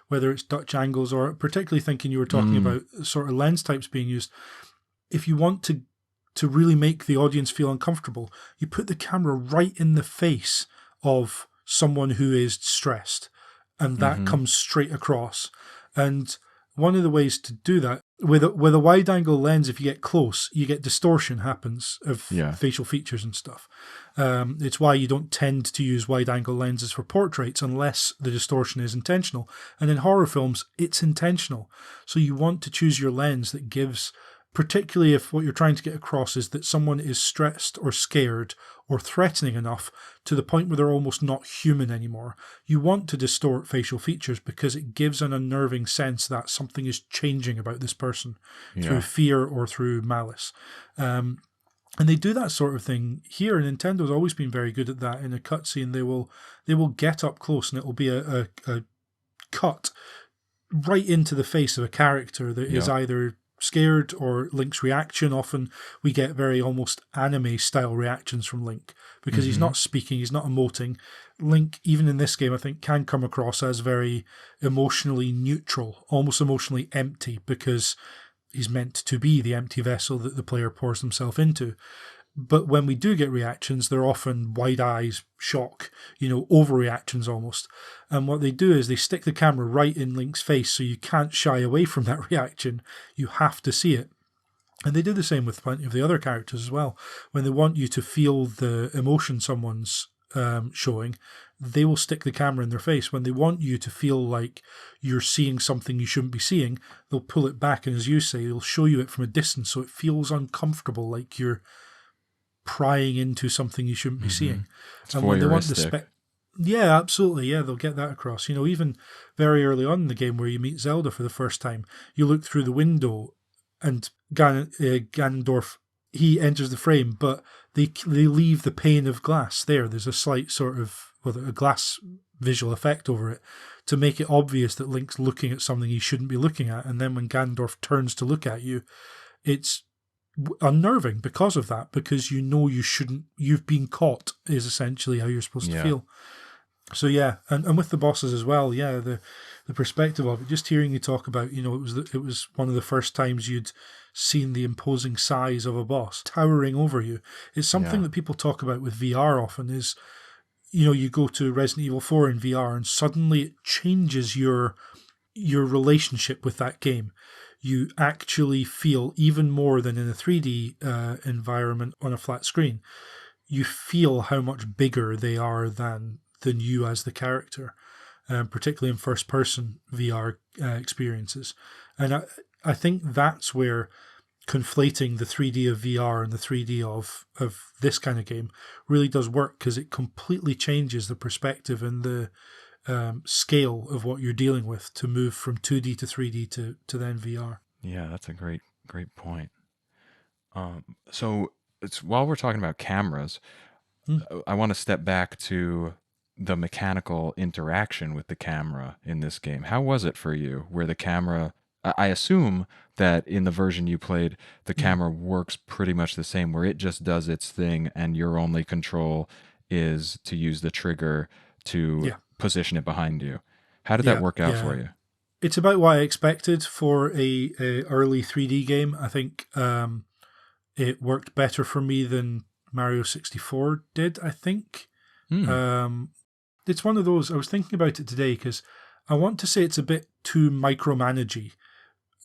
whether it's Dutch angles, or particularly thinking you were talking about sort of lens types being used. If you want to really make the audience feel uncomfortable, you put the camera right in the face of someone who is stressed, and that Mm-hmm. comes straight across. And one of the ways to do that with a wide angle lens, if you get close, you get distortion happens of Yeah. facial features and stuff. It's why you don't tend to use wide angle lenses for portraits unless the distortion is intentional. And in horror films, it's intentional. So you want to choose your lens that gives, particularly if what you're trying to get across is that someone is stressed or scared or threatening enough to the point where they're almost not human anymore. You want to distort facial features because it gives an unnerving sense that something is changing about this person through fear or through malice. And they do that sort of thing here. Nintendo's always been very good at that. In a cutscene, they will get up close, and it will be a cut right into the face of a character that is either scared or Link's reaction. Often we get very almost anime style reactions from Link because he's not speaking, he's not emoting. Link, even in this game, I think can come across as very emotionally neutral, almost emotionally empty, because he's meant to be the empty vessel that the player pours himself into. But when we do get reactions, they're often wide eyes, shock, overreactions almost. And what they do is they stick the camera right in Link's face, so you can't shy away from that reaction. You have to see it. And they do the same with plenty of the other characters as well. When they want you to feel the emotion someone's showing, they will stick the camera in their face. When they want you to feel like you're seeing something you shouldn't be seeing, they'll pull it back, and as you say, they'll show you it from a distance so it feels uncomfortable, like you're prying into something you shouldn't be seeing. It's and when they want voyeuristic. yeah, absolutely, yeah, they'll get that across. Even very early on in the game where you meet Zelda for the first time, you look through the window and Ganondorf, he enters the frame, but they leave the pane of glass there. There's a slight sort of a glass visual effect over it to make it obvious that Link's looking at something he shouldn't be looking at. And then when Ganondorf turns to look at you, it's unnerving because of that, because you shouldn't, you've been caught, is essentially how you're supposed to feel. So yeah, and with the bosses as well, yeah, the perspective of it, just hearing you talk about, it was one of the first times you'd seen the imposing size of a boss towering over you. It's something Yeah. that people talk about with VR often is, you go to Resident Evil 4 in VR and suddenly it changes your relationship with that game. You actually feel, even more than in a 3D environment on a flat screen, you feel how much bigger they are than you as the character, particularly in first person VR experiences. And I think that's where conflating the 3D of VR and the 3D of this kind of game really does work, because it completely changes the perspective and the scale of what you're dealing with to move from 2D to 3D to then VR. Yeah, that's a great point. So it's while we're talking about cameras, Hmm. I want to step back to the mechanical interaction with the camera in this game. How was it for you? Where the camera, I assume that in the version you played, the Hmm. camera works pretty much the same, where it just does its thing, and your only control is to use the trigger to Yeah, position it behind you. How did that yeah, work out for yeah. you? It's about what I expected for a early 3D game. I think it worked better for me than Mario 64 did, I think. Hmm. Um, it's one of those, I was thinking about it today because I want to say it's a bit too micromanagey.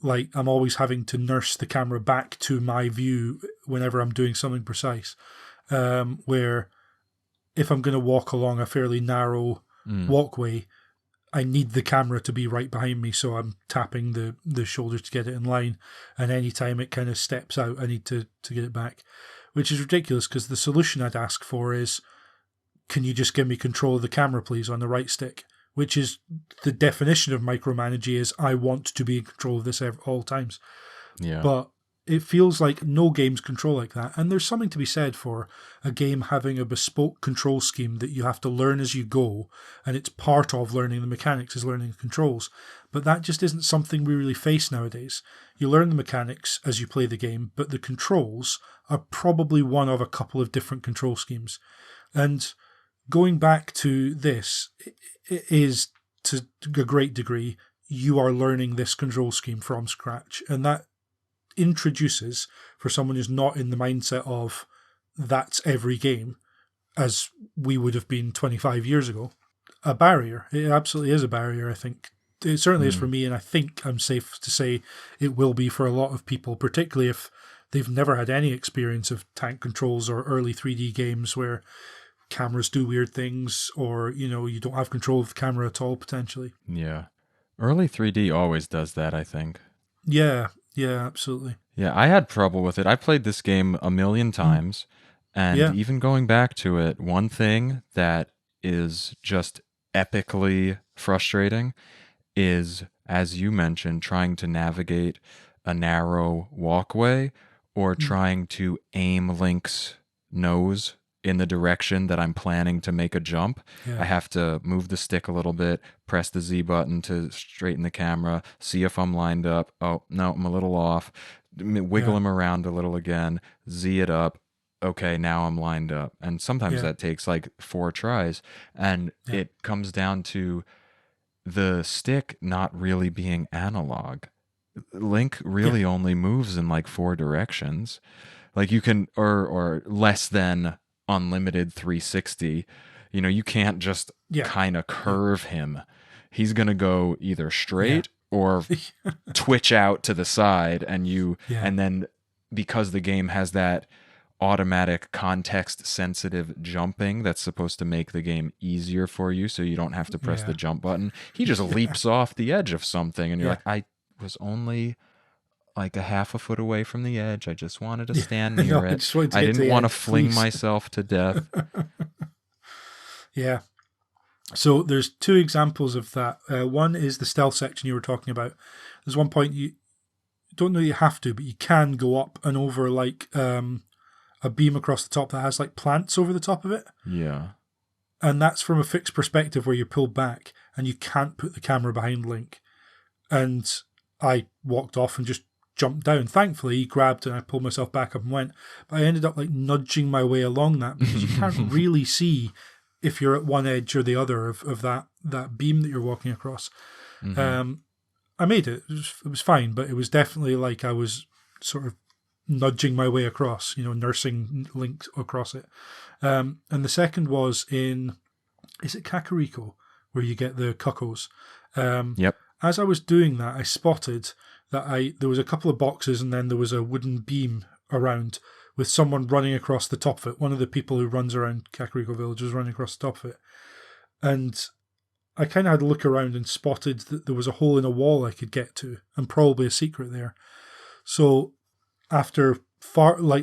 Like I'm always having to nurse the camera back to my view whenever I'm doing something precise. Where if I'm going to walk along a fairly narrow Mm. walkway, I need the camera to be right behind me, so I'm tapping the shoulders to get it in line. And anytime it kind of steps out, I need to get it back, which is ridiculous because the solution I'd ask for is, can you just give me control of the camera, please, on the right stick? Which is the definition of micromanaging, is I want to be in control of this at all times. Yeah. But it feels like no games control like that. And there's something to be said for a game having a bespoke control scheme that you have to learn as you go. And it's part of learning the mechanics is learning the controls. But that just isn't something we really face nowadays. You learn the mechanics as you play the game, but the controls are probably one of a couple of different control schemes. And going back to this, it is to a great degree, you are learning this control scheme from scratch. And that introduces, for someone who's not in the mindset of that's every game, as we would have been 25 years ago, a barrier. It absolutely is a barrier, I think. It certainly is for Mm. me, and I think I'm safe to say it will be for a lot of people, particularly if they've never had any experience of tank controls or early 3D games where cameras do weird things, or you don't have control of the camera at all potentially. Yeah. Early 3D always does that, I think. Yeah, absolutely. Yeah, I had trouble with it. I played this game a million times, and Yeah, even going back to it, one thing that is just epically frustrating is, as you mentioned, trying to navigate a narrow walkway or trying to aim Link's nose in the direction that I'm planning to make a jump. I yeah, have to move the stick a little bit, press the Z button to straighten the camera, see if I'm lined up. Oh, no, I'm a little off. Wiggle yeah, him around a little again, Z it up. Okay, now I'm lined up. And sometimes yeah, that takes like 4 tries. And yeah, it comes down to the stick not really being analog. Link yeah, really only moves in like 4 directions. Like you can, or less than unlimited 360. You can't just yeah, kind of yeah, curve him. He's going to go either yeah, straight or twitch out to the side, yeah, and then because the game has that automatic context sensitive jumping that's supposed to make the game easier for you so you don't have to press the yeah, jump button, he just leaps off the edge of something and you're yeah, like, I was only like a half a foot away from the edge. I just wanted to yeah. stand I know. near I it. just wanted to I get to didn't the want to end, fling please. myself to death. Yeah. So there's two examples of that. One is the stealth section you were talking about. There's one point you don't know you have to, but you can go up and over like a beam across the top that has like plants over the top of it. Yeah. And that's from a fixed perspective where you're pulled back and you can't put the camera behind Link. And I walked off and just jumped down. Thankfully, he grabbed and I pulled myself back up and went. But I ended up like nudging my way along that because you can't really see if you're at one edge or the other of that beam that you're walking across. I made it. It was fine, but it was definitely like I was sort of nudging my way across, nursing Link across it. And the second was is it Kakariko, where you get the cuckoos? Yep. As I was doing that, I spotted that there was a couple of boxes and then there was a wooden beam around with someone running across the top of it. One of the people who runs around Kakariko Village was running across the top of it. And I kind of had a look around and spotted that there was a hole in a wall I could get to, and probably a secret there. So after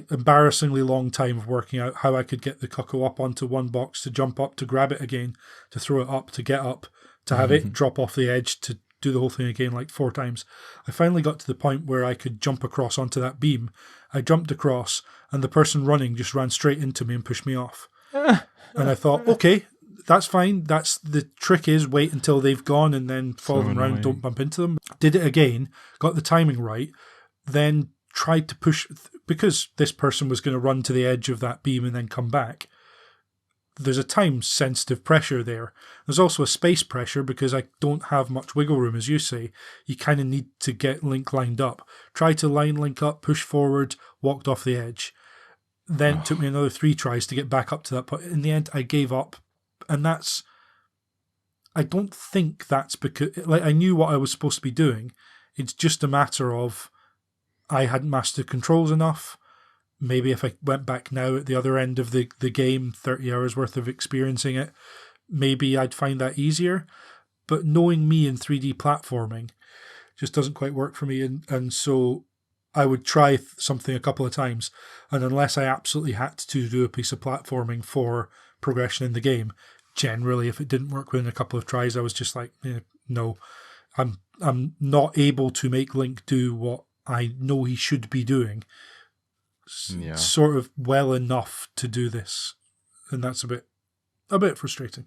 embarrassingly long time of working out how I could get the cuckoo up onto one box, to jump up, to grab it again, to throw it up, to get up, to have it drop off the edge, to do the whole thing again like 4 times, I finally got to the point where I could jump across onto that beam. I jumped across, and the person running just ran straight into me and pushed me off. And I thought, okay, that's fine. That's the trick, is wait until they've gone and then follow them around, don't bump into them. Did it again, got the timing right, then tried to push, because this person was going to run to the edge of that beam and then come back. There's a time-sensitive pressure there. There's also a space pressure, because I don't have much wiggle room, as you say. You kind of need to get Link lined up. Try to line Link up, push forward, walked off the edge. Then it took me another 3 tries to get back up to that point. In the end, I gave up. And I don't think that's because, I knew what I was supposed to be doing. It's just a matter of I hadn't mastered controls enough. Maybe if I went back now at the other end of the game, 30 hours worth of experiencing it, maybe I'd find that easier. But knowing me in 3D platforming just doesn't quite work for me. And so I would try something a couple of times. And unless I absolutely had to do a piece of platforming for progression in the game, generally, if it didn't work within a couple of tries, I was just like, no, I'm not able to make Link do what I know he should be doing sort of well enough to do this. And that's a bit frustrating.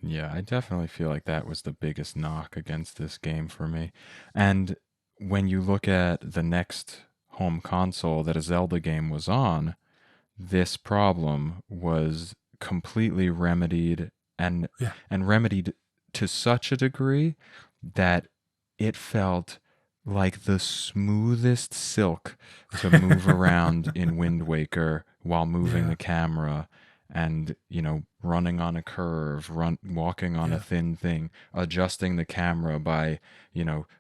Yeah, I definitely feel like that was the biggest knock against this game for me. And when you look at the next home console that a Zelda game was on, this problem was completely remedied, and remedied to such a degree that it felt like the smoothest silk to move around in Wind Waker while moving the camera, and running on a curve, walking on a thin thing, adjusting the camera by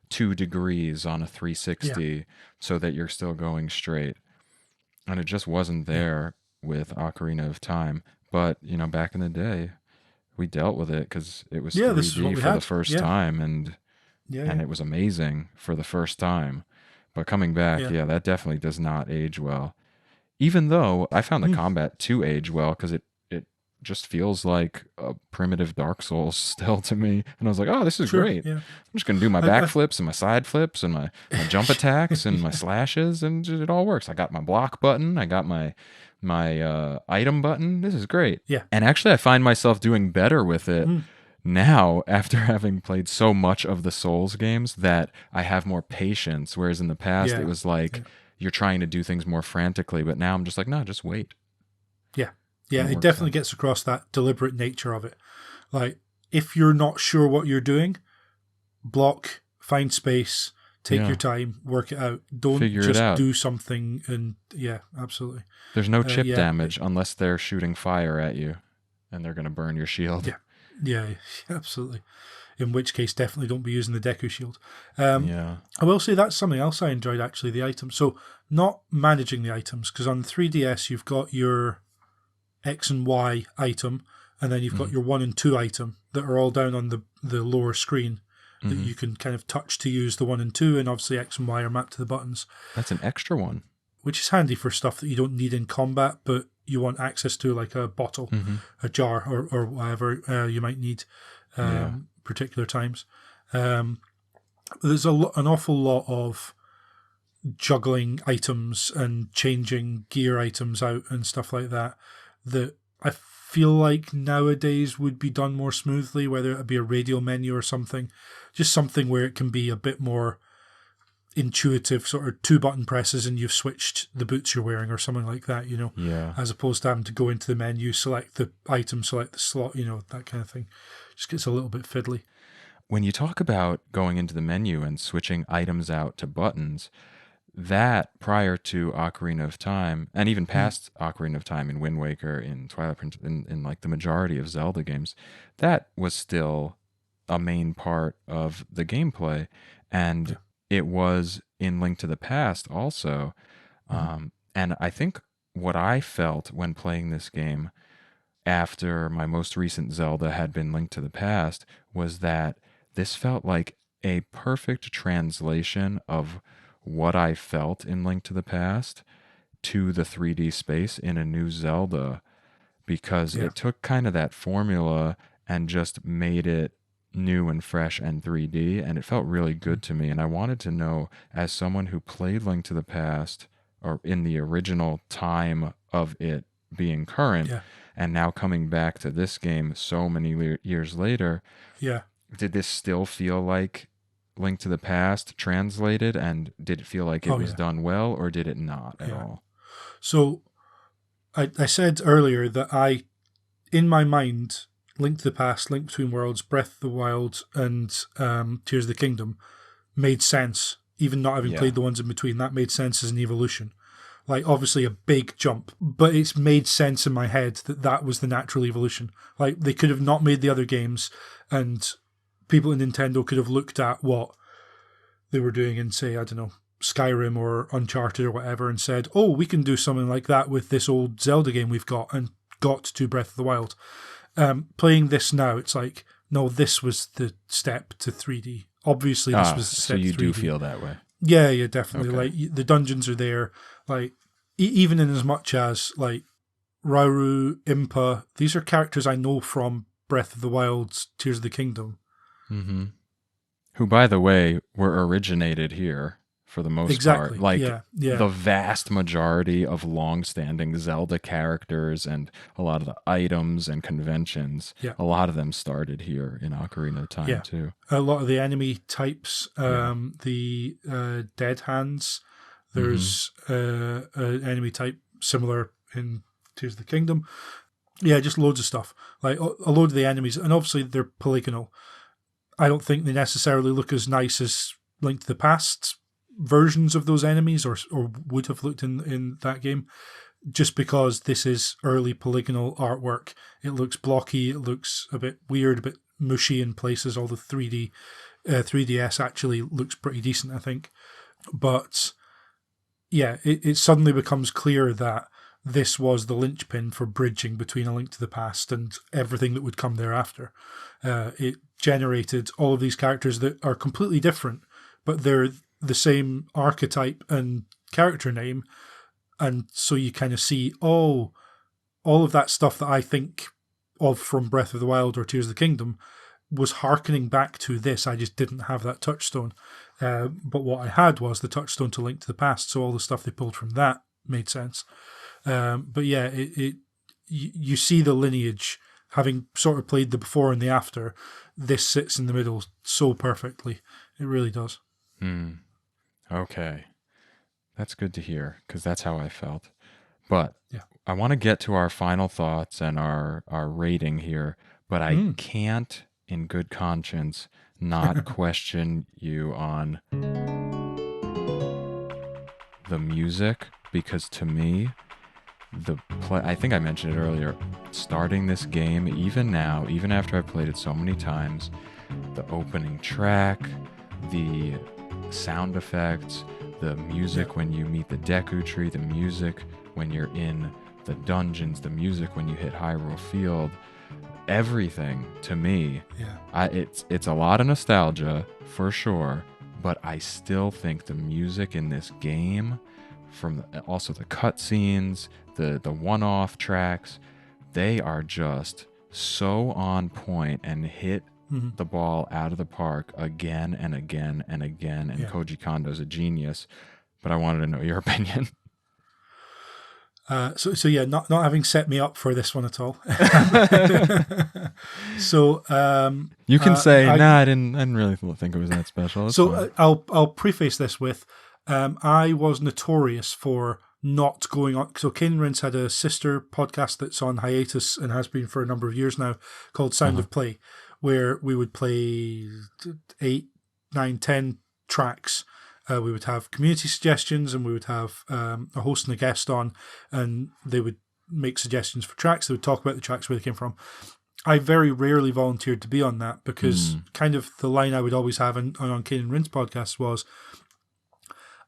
2 degrees on a 360 so that you're still going straight. And it just wasn't there with Ocarina of Time. But back in the day, we dealt with it because it was 3D for the first time, and it was amazing for the first time. But coming back, that definitely does not age well. Even though I found the combat to age well, because it just feels like a primitive Dark Souls still to me. And I was like, oh, this is great. Yeah. I'm just going to do my backflips and my side flips and my jump attacks and my slashes, and it all works. I got my block button. I got my item button. This is great. Yeah. And actually, I find myself doing better with it now, after having played so much of the Souls games, that I have more patience. Whereas in the past, it was like you're trying to do things more frantically. But now I'm just like, no, just wait. Yeah. Yeah, it definitely gets across that deliberate nature of it. Like, if you're not sure what you're doing, block, find space, take your time, work it out. Don't just do something. And absolutely. There's no chip damage unless they're shooting fire at you, and they're going to burn your shield. Yeah, absolutely. In which case, definitely don't be using the Deku Shield. I will say that's something else I enjoyed, actually, the items. So, not managing the items, because on 3DS, you've got your X and Y item, and then you've got your 1 and 2 item that are all down on the lower screen that you can kind of touch to use the 1 and 2, and obviously X and Y are mapped to the buttons. That's an extra one. Which is handy for stuff that you don't need in combat, but you want access to, like a bottle, a jar, or whatever you might need particular times. There's an awful lot of juggling items and changing gear items out and stuff like that I feel like nowadays would be done more smoothly, whether it be a radial menu or something, just something where it can be a bit more intuitive sort of 2-button presses and you've switched the boots you're wearing or something like that, Yeah. as opposed to having to go into the menu, select the item, select the slot, that kind of thing. Just gets a little bit fiddly. When you talk about going into the menu and switching items out to buttons, that prior to Ocarina of Time, and even past Ocarina of Time in Wind Waker, in Twilight Princess, in like the majority of Zelda games, that was still a main part of the gameplay. And it was in Link to the Past also. And I think what I felt when playing this game after my most recent Zelda had been Link to the Past was that this felt like a perfect translation of what I felt in Link to the Past to the 3D space in a new Zelda, because it took kind of that formula and just made it new and fresh and 3D, and it felt really good to me. And I wanted to know, as someone who played Link to the Past, or in the original time of it being current, and now coming back to this game so many years later, did this still feel like Link to the Past translated, and did it feel like it was done well, or did it not at all? So I said earlier that in my mind, Link to the Past, Link Between Worlds, Breath of the Wild, and Tears of the Kingdom made sense. Even not having played the ones in between, that made sense as an evolution. Like, obviously a big jump, but it's made sense in my head that was the natural evolution. Like, they could have not made the other games, and people in Nintendo could have looked at what they were doing in, say, I don't know, Skyrim or Uncharted or whatever, and said, oh, we can do something like that with this old Zelda game we've got, and got to Breath of the Wild. Playing this now, it's like, no, this was the step to 3D. Obviously, this was the step to 3D. So you do feel that way? Yeah, definitely. Okay. Like, the dungeons are there. Like, even in as much as, like, Rauru, Impa, these are characters I know from Breath of the Wild's Tears of the Kingdom. Mm-hmm. Who, by the way, were originated here for the most part. Like, the vast majority of long-standing Zelda characters and a lot of the items and conventions, a lot of them started here in Ocarina of Time, too. A lot of the enemy types, the Dead Hands, there's an enemy type similar in Tears of the Kingdom. Yeah, just loads of stuff. Like, a load of the enemies, and obviously they're polygonal. I don't think they necessarily look as nice as Link to the Past versions of those enemies, or would have looked in that game, just because this is early polygonal artwork. It looks blocky, it looks a bit weird, a bit mushy in places. All the 3DS actually looks pretty decent, I think. But yeah, it suddenly becomes clear that this was the linchpin for bridging between A Link to the Past and everything that would come thereafter. It generated all of these characters that are completely different, but they're the same archetype and character name. And so you kind of see, all of that stuff that I think of from Breath of the Wild or Tears of the Kingdom was hearkening back to this. I just didn't have that touchstone. But what I had was the touchstone to Link to the Past, so all the stuff they pulled from that made sense. But yeah, you see the lineage, having sort of played the before and the after. This sits in the middle so perfectly. It really does. Okay. That's good to hear, because that's how I felt. But I want to get to our final thoughts and our rating here, but I can't, in good conscience, not question you on the music, because to me, I think I mentioned it earlier, starting this game, even now, even after I've played it so many times, the opening track, the sound effects, the music when you meet the Deku Tree, the music when you're in the dungeons, the music when you hit Hyrule Field, everything to me, it's a lot of nostalgia for sure, but I still think the music in this game, from also the cutscenes, the one-off tracks, they are just so on point and hit the ball out of the park again and again and again. And Koji Kondo's a genius, but I wanted to know your opinion. So yeah, not having set me up for this one at all. So you can say, I didn't really think it was that special. It's so I'll preface this with, I was notorious for not going on. So Kane and Rince had a sister podcast that's on hiatus and has been for a number of years now, called Sound of Play, where we would play 8, 9, 10 tracks. We would have community suggestions, and we would have a host and a guest on, and they would make suggestions for tracks. They would talk about the tracks, where they came from. I very rarely volunteered to be on that because kind of the line I would always have on Kane and Rince podcasts was,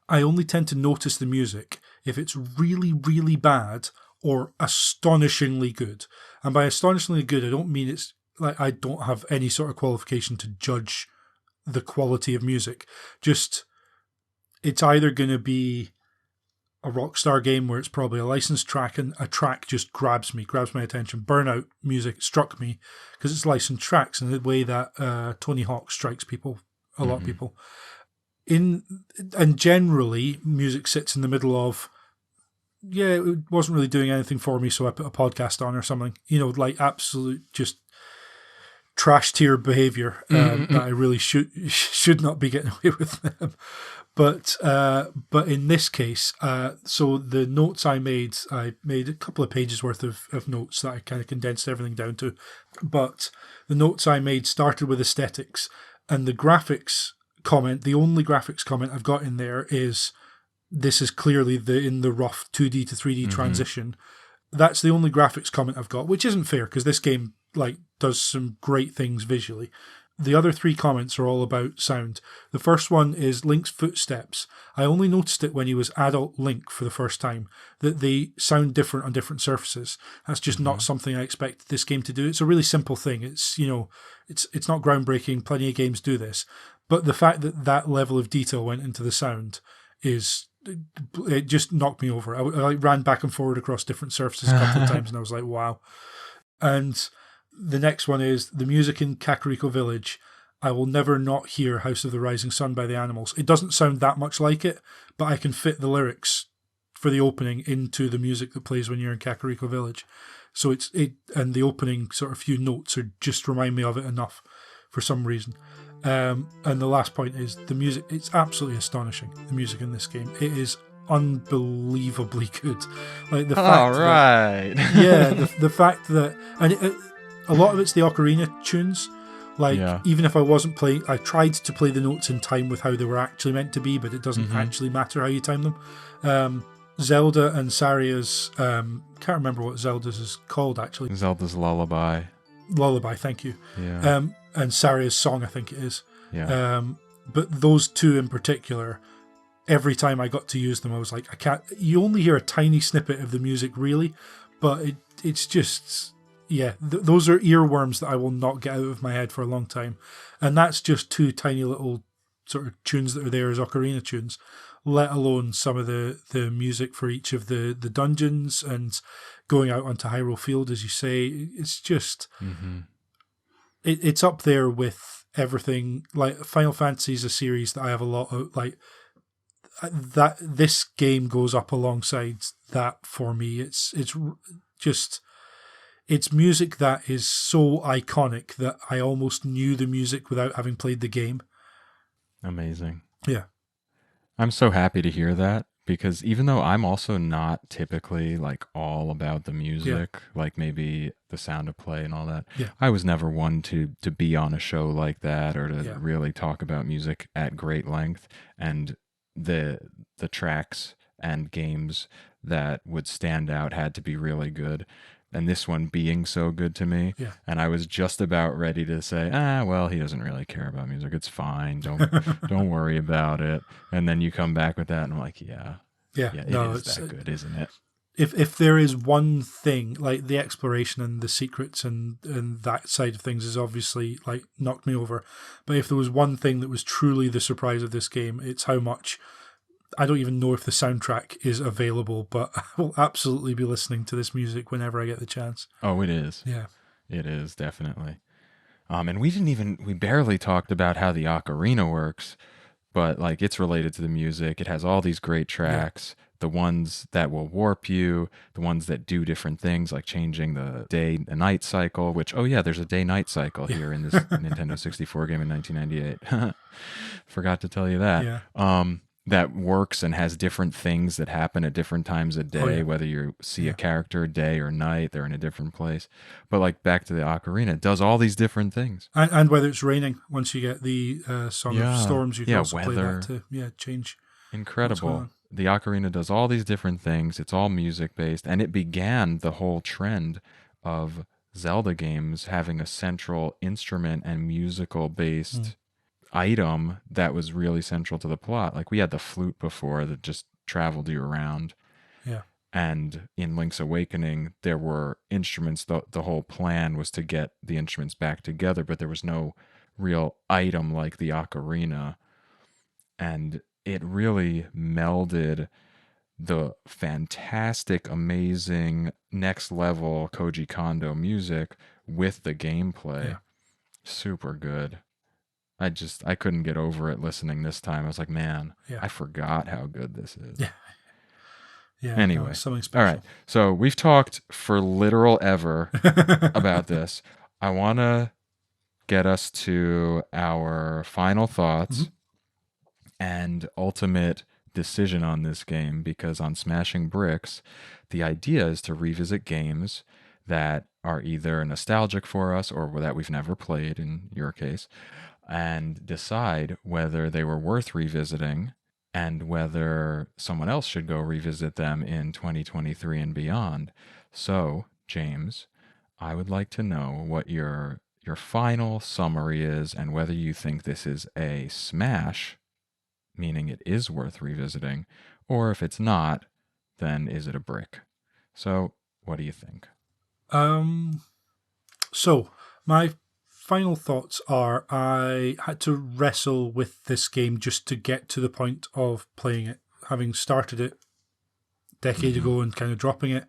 I only tend to notice the music if it's really, really bad or astonishingly good. And by astonishingly good, I don't mean it's like I don't have any sort of qualification to judge the quality of music. Just, it's either going to be a Rockstar game where it's probably a licensed track and a track just grabs my attention. Burnout music struck me because it's licensed tracks in the way that Tony Hawk strikes people, a lot of people. And generally, music sits in the middle of, it wasn't really doing anything for me, so I put a podcast on or something. Like absolute just trash tier behavior that I really should not be getting away with them. But in this case, so the notes I made a couple of pages worth of notes that I kind of condensed everything down to. But the notes I made started with aesthetics, and the graphics comment, the only graphics comment I've got in there is, this is clearly in the rough 2D to 3D transition. That's the only graphics comment I've got, which isn't fair because this game does some great things visually. The other 3 comments are all about sound. The first one is Link's footsteps. I only noticed it when he was adult Link for the first time, that they sound different on different surfaces. That's just not something I expected this game to do. It's a really simple thing. It's, it's not groundbreaking. Plenty of games do this. But the fact that level of detail went into the sound it just knocked me over. I ran back and forward across different surfaces a couple of times, and I was like, wow. And the next one is the music in Kakariko Village. I will never not hear House of the Rising Sun by the Animals. It doesn't sound that much like it, but I can fit the lyrics for the opening into the music that plays when you're in Kakariko Village. So and the opening sort of few notes just remind me of it enough for some reason. And the last point is the music. It's absolutely astonishing, the music in this game. It is unbelievably good. Like the fact the fact that, and a lot of it's the Ocarina tunes. Even if I wasn't playing, I tried to play the notes in time with how they were actually meant to be, but it doesn't actually matter how you time them. Zelda and Saria's, can't remember what Zelda's is called actually. Zelda's Lullaby. Lullaby, thank you. Yeah. And Saria's Song, I think it is. Yeah. But those 2 in particular, every time I got to use them, I was like, I can't. You only hear a tiny snippet of the music, really, but it's just, those are earworms that I will not get out of my head for a long time. And that's just 2 tiny little sort of tunes that are there as Ocarina tunes, let alone some of the music for each of the dungeons and going out onto Hyrule Field, as you say. It's just, it's up there with everything. Like Final Fantasy is a series that I have a lot of, that this game goes up alongside that for me. It's just, it's music that is so iconic that I almost knew the music without having played the game. Amazing. Yeah. I'm so happy to hear that, because even though I'm also not typically all about the music, like maybe the sound of play and all that, I was never one to be on a show like that or to really talk about music at great length. And the tracks and games that would stand out had to be really good. And this one being so good to me, and I was just about ready to say, well, he doesn't really care about music. It's fine. Don't worry about it. And then you come back with that, and I'm like, it's that good, isn't it? If there is one thing, like the exploration and the secrets and that side of things is obviously knocked me over. But if there was one thing that was truly the surprise of this game, it's how much. I don't even know if the soundtrack is available, but I will absolutely be listening to this music whenever I get the chance. Oh, it is. Yeah. It is, definitely. And we barely talked about how the ocarina works, but it's related to the music. It has all these great tracks the ones that will warp you, the ones that do different things, like changing the day and night cycle, which, oh yeah, there's a day-night cycle here in this Nintendo 64 game in 1998. Forgot to tell you that. Yeah. That works and has different things that happen at different times of day, whether you see a character day or night, they're in a different place. But like back to the Ocarina, it does all these different things. And whether it's raining, once you get the Song of Storms, you can also play that to change. Incredible. The Ocarina does all these different things. It's all music-based, and it began the whole trend of Zelda games having a central instrument and musical-based item that was really central to the plot. Like we had the flute before that just traveled you around. Yeah. And in Link's Awakening, there were instruments. The whole plan was to get the instruments back together, but there was no real item like the Ocarina. And it really melded the fantastic, amazing, next level Koji Kondo music with the gameplay. Yeah. Super good. I couldn't get over it listening this time. I was like, man, I forgot how good this is. Yeah. Yeah. Anyway, something special. All right. So we've talked for literal ever about this. I want to get us to our final thoughts and ultimate decision on this game, because on Smashing Bricks, the idea is to revisit games that are either nostalgic for us or that we've never played, in your case, and decide whether they were worth revisiting and whether someone else should go revisit them in 2023 and beyond. So, James, I would like to know what your final summary is and whether you think this is a smash, meaning it is worth revisiting, or if it's not, then is it a brick? So, what do you think? So, my final thoughts are, I had to wrestle with this game just to get to the point of playing it. Having started it a decade ago and kind of dropping it,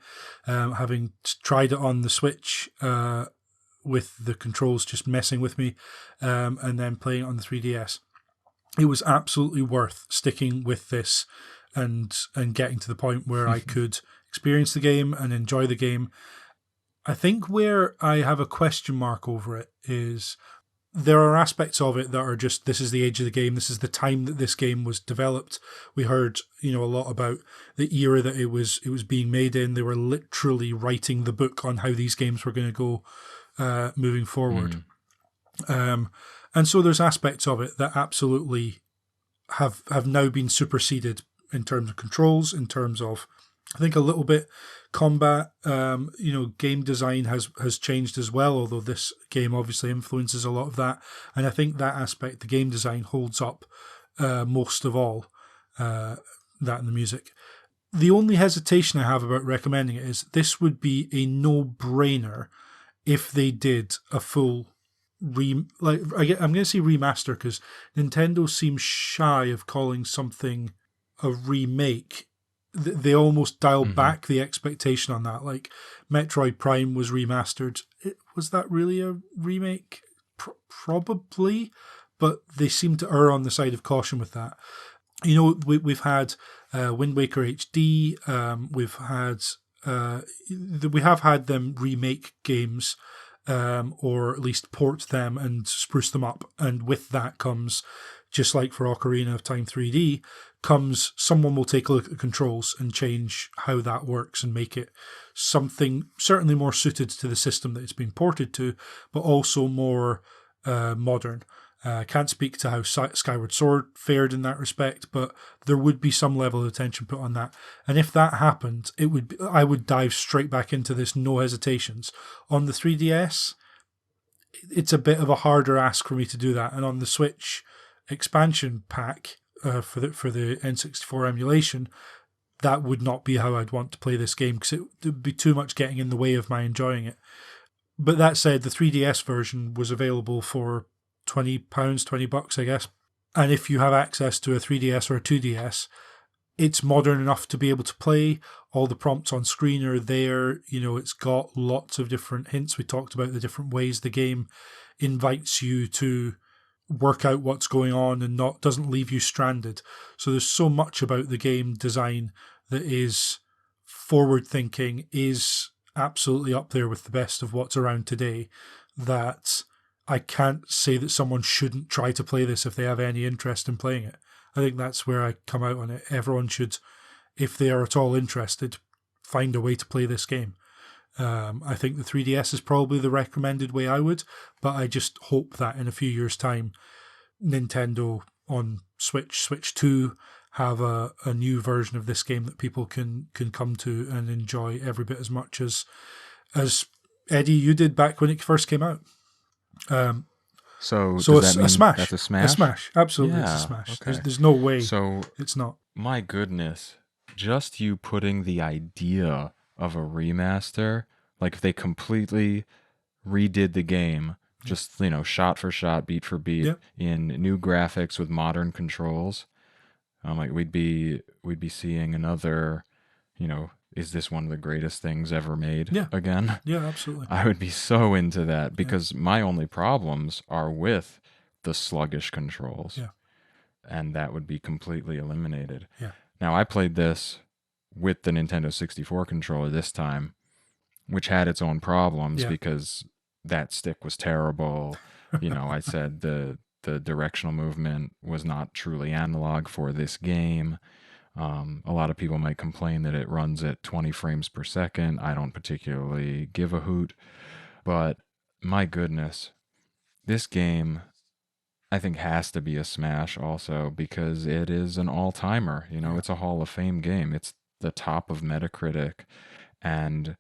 having tried it on the Switch with the controls just messing with me, and then playing it on the 3DS. It was absolutely worth sticking with this and getting to the point where I could experience the game and enjoy the game. I think where I have a question mark over it is there are aspects of it that are just, this is the age of the game, this is the time that this game was developed. We heard, a lot about the era that it was being made in. They were literally writing the book on how these games were going to go moving forward. And so there's aspects of it that absolutely have now been superseded in terms of controls, in terms of, I think, a little bit combat. Game design has changed as well, although this game obviously influences a lot of that. And I think that aspect, the game design, holds up most of all, that and the music. The only hesitation I have about recommending it is this would be a no-brainer if they did a full I'm going to say remaster, because Nintendo seems shy of calling something a remake. They almost dial back the expectation on that. Like Metroid Prime was remastered. Was that really a remake? Probably, but they seem to err on the side of caution with that. We've had Wind Waker HD. We have had them remake games, or at least port them and spruce them up. And with that comes, just like for Ocarina of Time 3D, comes someone will take a look at the controls and change how that works and make it something certainly more suited to the system that it's been ported to, but also more modern. Can't speak to how Skyward Sword fared in that respect, but there would be some level of attention put on that. And if that happened, I would dive straight back into this, no hesitations. On the 3DS, it's a bit of a harder ask for me to do that. And on the Switch expansion pack for the N64 emulation, that would not be how I'd want to play this game, because it would be too much getting in the way of my enjoying it. But that said, the 3DS version was available for £20, $20, I guess. And if you have access to a 3DS or a 2DS, it's modern enough to be able to play. All the prompts on screen are there. It's got lots of different hints. We talked about the different ways the game invites you to work out what's going on and doesn't leave you stranded. So there's so much about the game design that is forward-thinking, is absolutely up there with the best of what's around today, that I can't say that someone shouldn't try to play this if they have any interest in playing it. I think that's where I come out on it. Everyone should, if they are at all interested, find a way to play this game. I think the 3DS is probably the recommended way I would, but I just hope that in a few years' time, Nintendo on Switch 2 have a new version of this game that people can come to and enjoy every bit as much as Eddie, you did back when it first came out. So does that mean a smash. That's a smash? A smash. Absolutely, yeah, it's a smash. Okay. There's no way so it's not. My goodness, just you putting the idea of a remaster, like if they completely redid the game, just shot for shot, beat for beat, in new graphics with modern controls, like we'd be seeing another, is this one of the greatest things ever made again? Yeah, absolutely. I would be so into that because my only problems are with the sluggish controls. Yeah. And that would be completely eliminated. Yeah. Now, I played this with the Nintendo 64 controller this time, which had its own problems because that stick was terrible. I said the directional movement was not truly analog for this game. A lot of people might complain that it runs at 20 frames per second. I don't particularly give a hoot. But my goodness, this game, I think, has to be a smash also because it is an all-timer. It's a Hall of Fame game. It's the top of Metacritic. And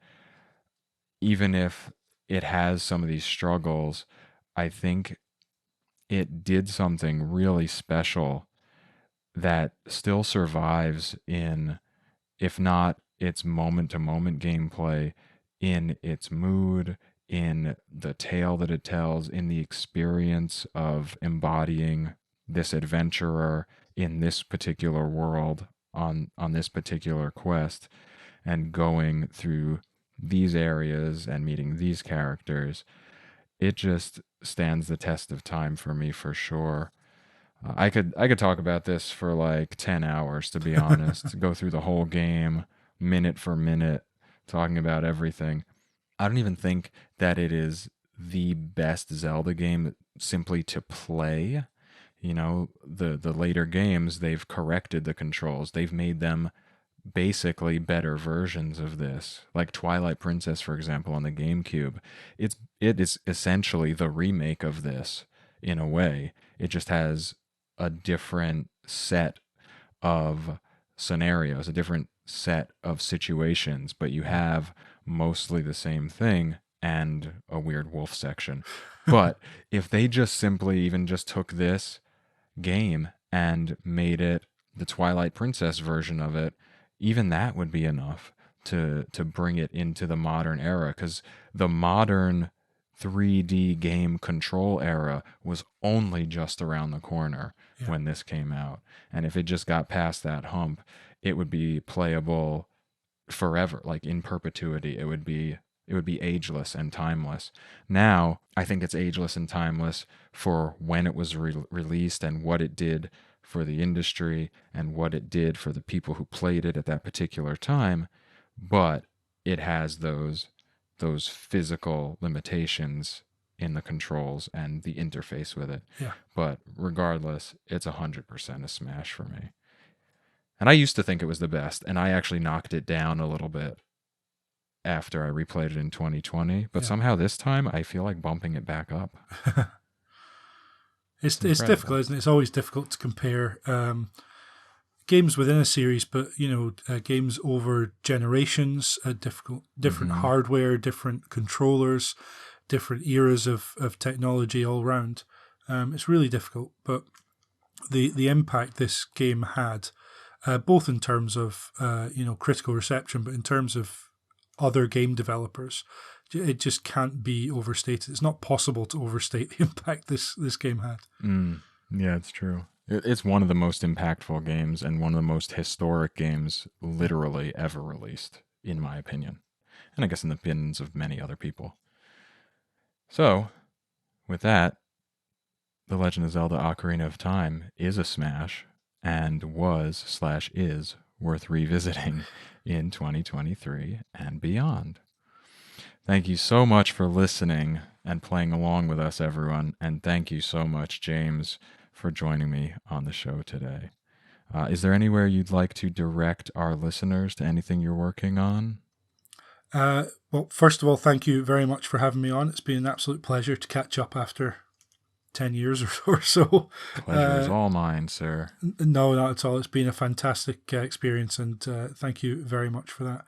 even if it has some of these struggles, I think it did something really special that still survives in, if not its moment-to-moment gameplay, in its mood, in the tale that it tells, in the experience of embodying this adventurer in this particular world on this particular quest and going through these areas and meeting these characters. It just stands the test of time for me, for sure. I could talk about this for like 10 hours, to be honest. Go through the whole game, minute for minute, talking about everything. I don't even think that it is the best Zelda game simply to play. The later games, they've corrected the controls. They've made them basically better versions of this. Like Twilight Princess, for example, on the GameCube. It is essentially the remake of this in a way. It just has a different set of scenarios, a different set of situations, but you have mostly the same thing and a weird wolf section. But if they just simply even just took this game and made it the Twilight Princess version of it, even that would be enough to bring it into the modern era, because the modern 3D game control era was only just around the corner when this came out. And if it just got past that hump, it would be playable forever, like in perpetuity. It would be ageless and timeless. Now, I think it's ageless and timeless for when it was released and what it did for the industry and what it did for the people who played it at that particular time. But it has those physical limitations in the controls and the interface with it. Yeah. But regardless, it's 100% a smash for me. And I used to think it was the best, and I actually knocked it down a little bit after I replayed it in 2020. But somehow this time, I feel like bumping it back up. It's difficult, isn't it? It's always difficult to compare games within a series, but games over generations, different hardware, different controllers, different eras of technology all round. It's really difficult, but the impact this game had, both in terms of critical reception, but in terms of other game developers, it just can't be overstated. It's not possible to overstate the impact this game had. Yeah, it's true. It's one of the most impactful games and one of the most historic games literally ever released, in my opinion. And I guess in the opinions of many other people. So, with that, The Legend of Zelda Ocarina of Time is a smash and was/is worth revisiting in 2023 and beyond. Thank you so much for listening and playing along with us, everyone. And thank you so much, James, for joining me on the show today. Is there anywhere you'd like to direct our listeners to anything you're working on? Well, first of all, thank you very much for having me on. It's been an absolute pleasure to catch up after 10 years or so. Pleasure is all mine, sir. No, not at all. It's been a fantastic experience, and thank you very much for that.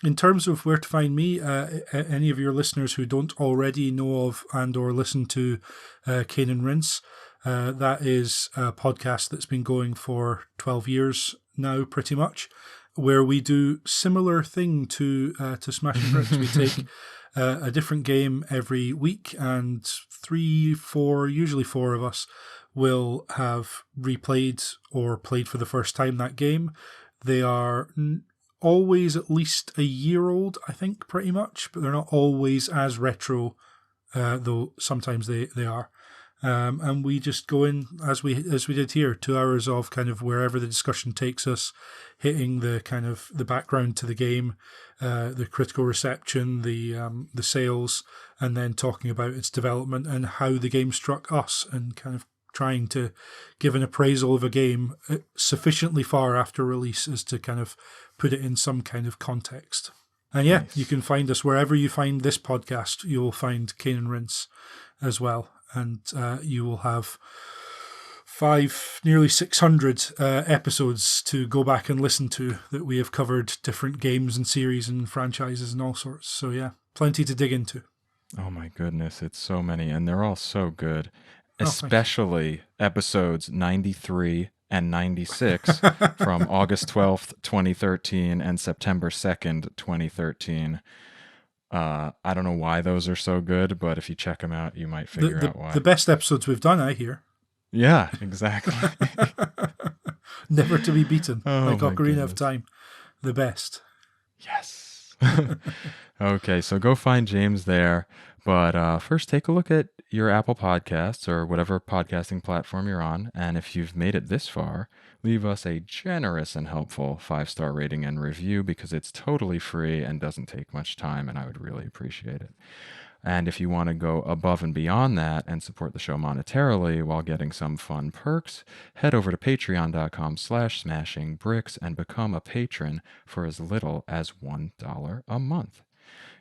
In terms of where to find me, any of your listeners who don't already know of and or listen to Cane and Rinse, that is a podcast that's been going for 12 years now, pretty much, where we do similar thing to Smashing Bricks. We take a different game every week, and 3, 4, usually 4 of us will have replayed or played for the first time that game. They are always at least a year old, I think, pretty much, but they're not always as retro, though sometimes they are. And we just go in as we did here, 2 hours of kind of wherever the discussion takes us, hitting the kind of the background to the game, the critical reception, the sales, and then talking about its development and how the game struck us, and kind of trying to give an appraisal of a game sufficiently far after release as to kind of put it in some kind of context. And yeah, nice. You can find us wherever you find this podcast. You will find Cane and Rinse as well. And you will have 5, nearly 600 episodes to go back and listen to that we have covered different games and series and franchises and all sorts. So yeah, plenty to dig into. Oh my goodness, it's so many, and they're all so good. Especially episodes 93 and 96 from August 12th, 2013 and September 2nd, 2013. I don't know why those are so good, but if you check them out, you might figure out why. The best episodes we've done, I hear. Yeah, exactly. Never to be beaten, like Ocarina of Time. The best. Yes. Okay, so go find James there. But first, take a look at your Apple Podcasts or whatever podcasting platform you're on. And if you've made it this far, leave us a generous and helpful 5-star rating and review, because it's totally free and doesn't take much time, and I would really appreciate it. And if you want to go above and beyond that and support the show monetarily while getting some fun perks, head over to patreon.com/smashingbricks and become a patron for as little as $1 a month.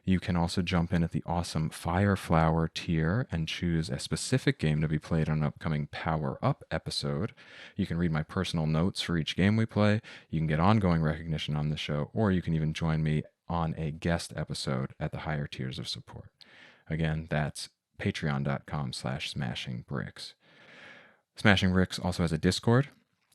You can also jump in at the awesome Fire Flower tier and choose a specific game to be played on an upcoming Power Up episode. You can read my personal notes for each game we play. You can get ongoing recognition on the show, or you can even join me on a guest episode at the higher tiers of support. Again, that's patreon.com/smashingbricks. Smashing Bricks also has a Discord,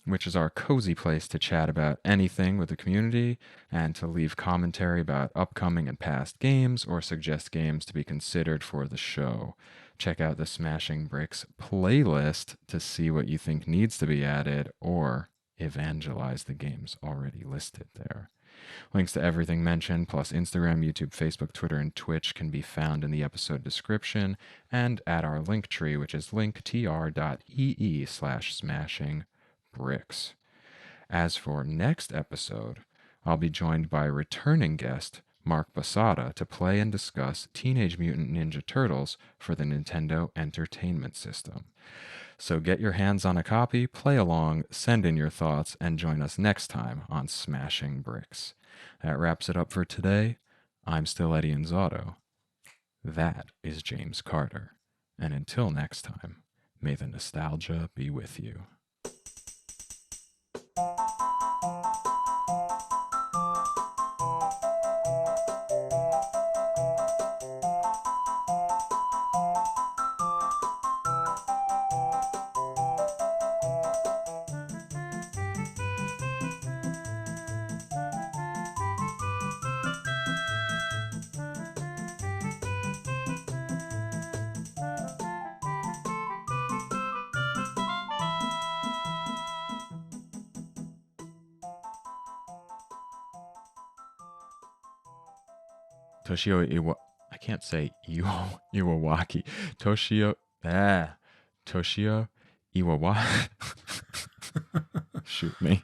which is our cozy place to chat about anything with the community and to leave commentary about upcoming and past games or suggest games to be considered for the show. Check out the Smashing Bricks playlist to see what you think needs to be added, or evangelize the games already listed there. Links to everything mentioned, plus Instagram, YouTube, Facebook, Twitter, and Twitch, can be found in the episode description and at our link tree, which is linktr.ee/smashingbricks. As for next episode, I'll be joined by returning guest Mark Basada to play and discuss Teenage Mutant Ninja Turtles for the Nintendo Entertainment System. So get your hands on a copy, play along, send in your thoughts, and join us next time on Smashing Bricks. That wraps it up for today. I'm still Eddie Inzauto. That is James Carter. And until next time, may the nostalgia be with you. Toshio I can't say Iwawaki. Toshio Iwawaki. Shoot me.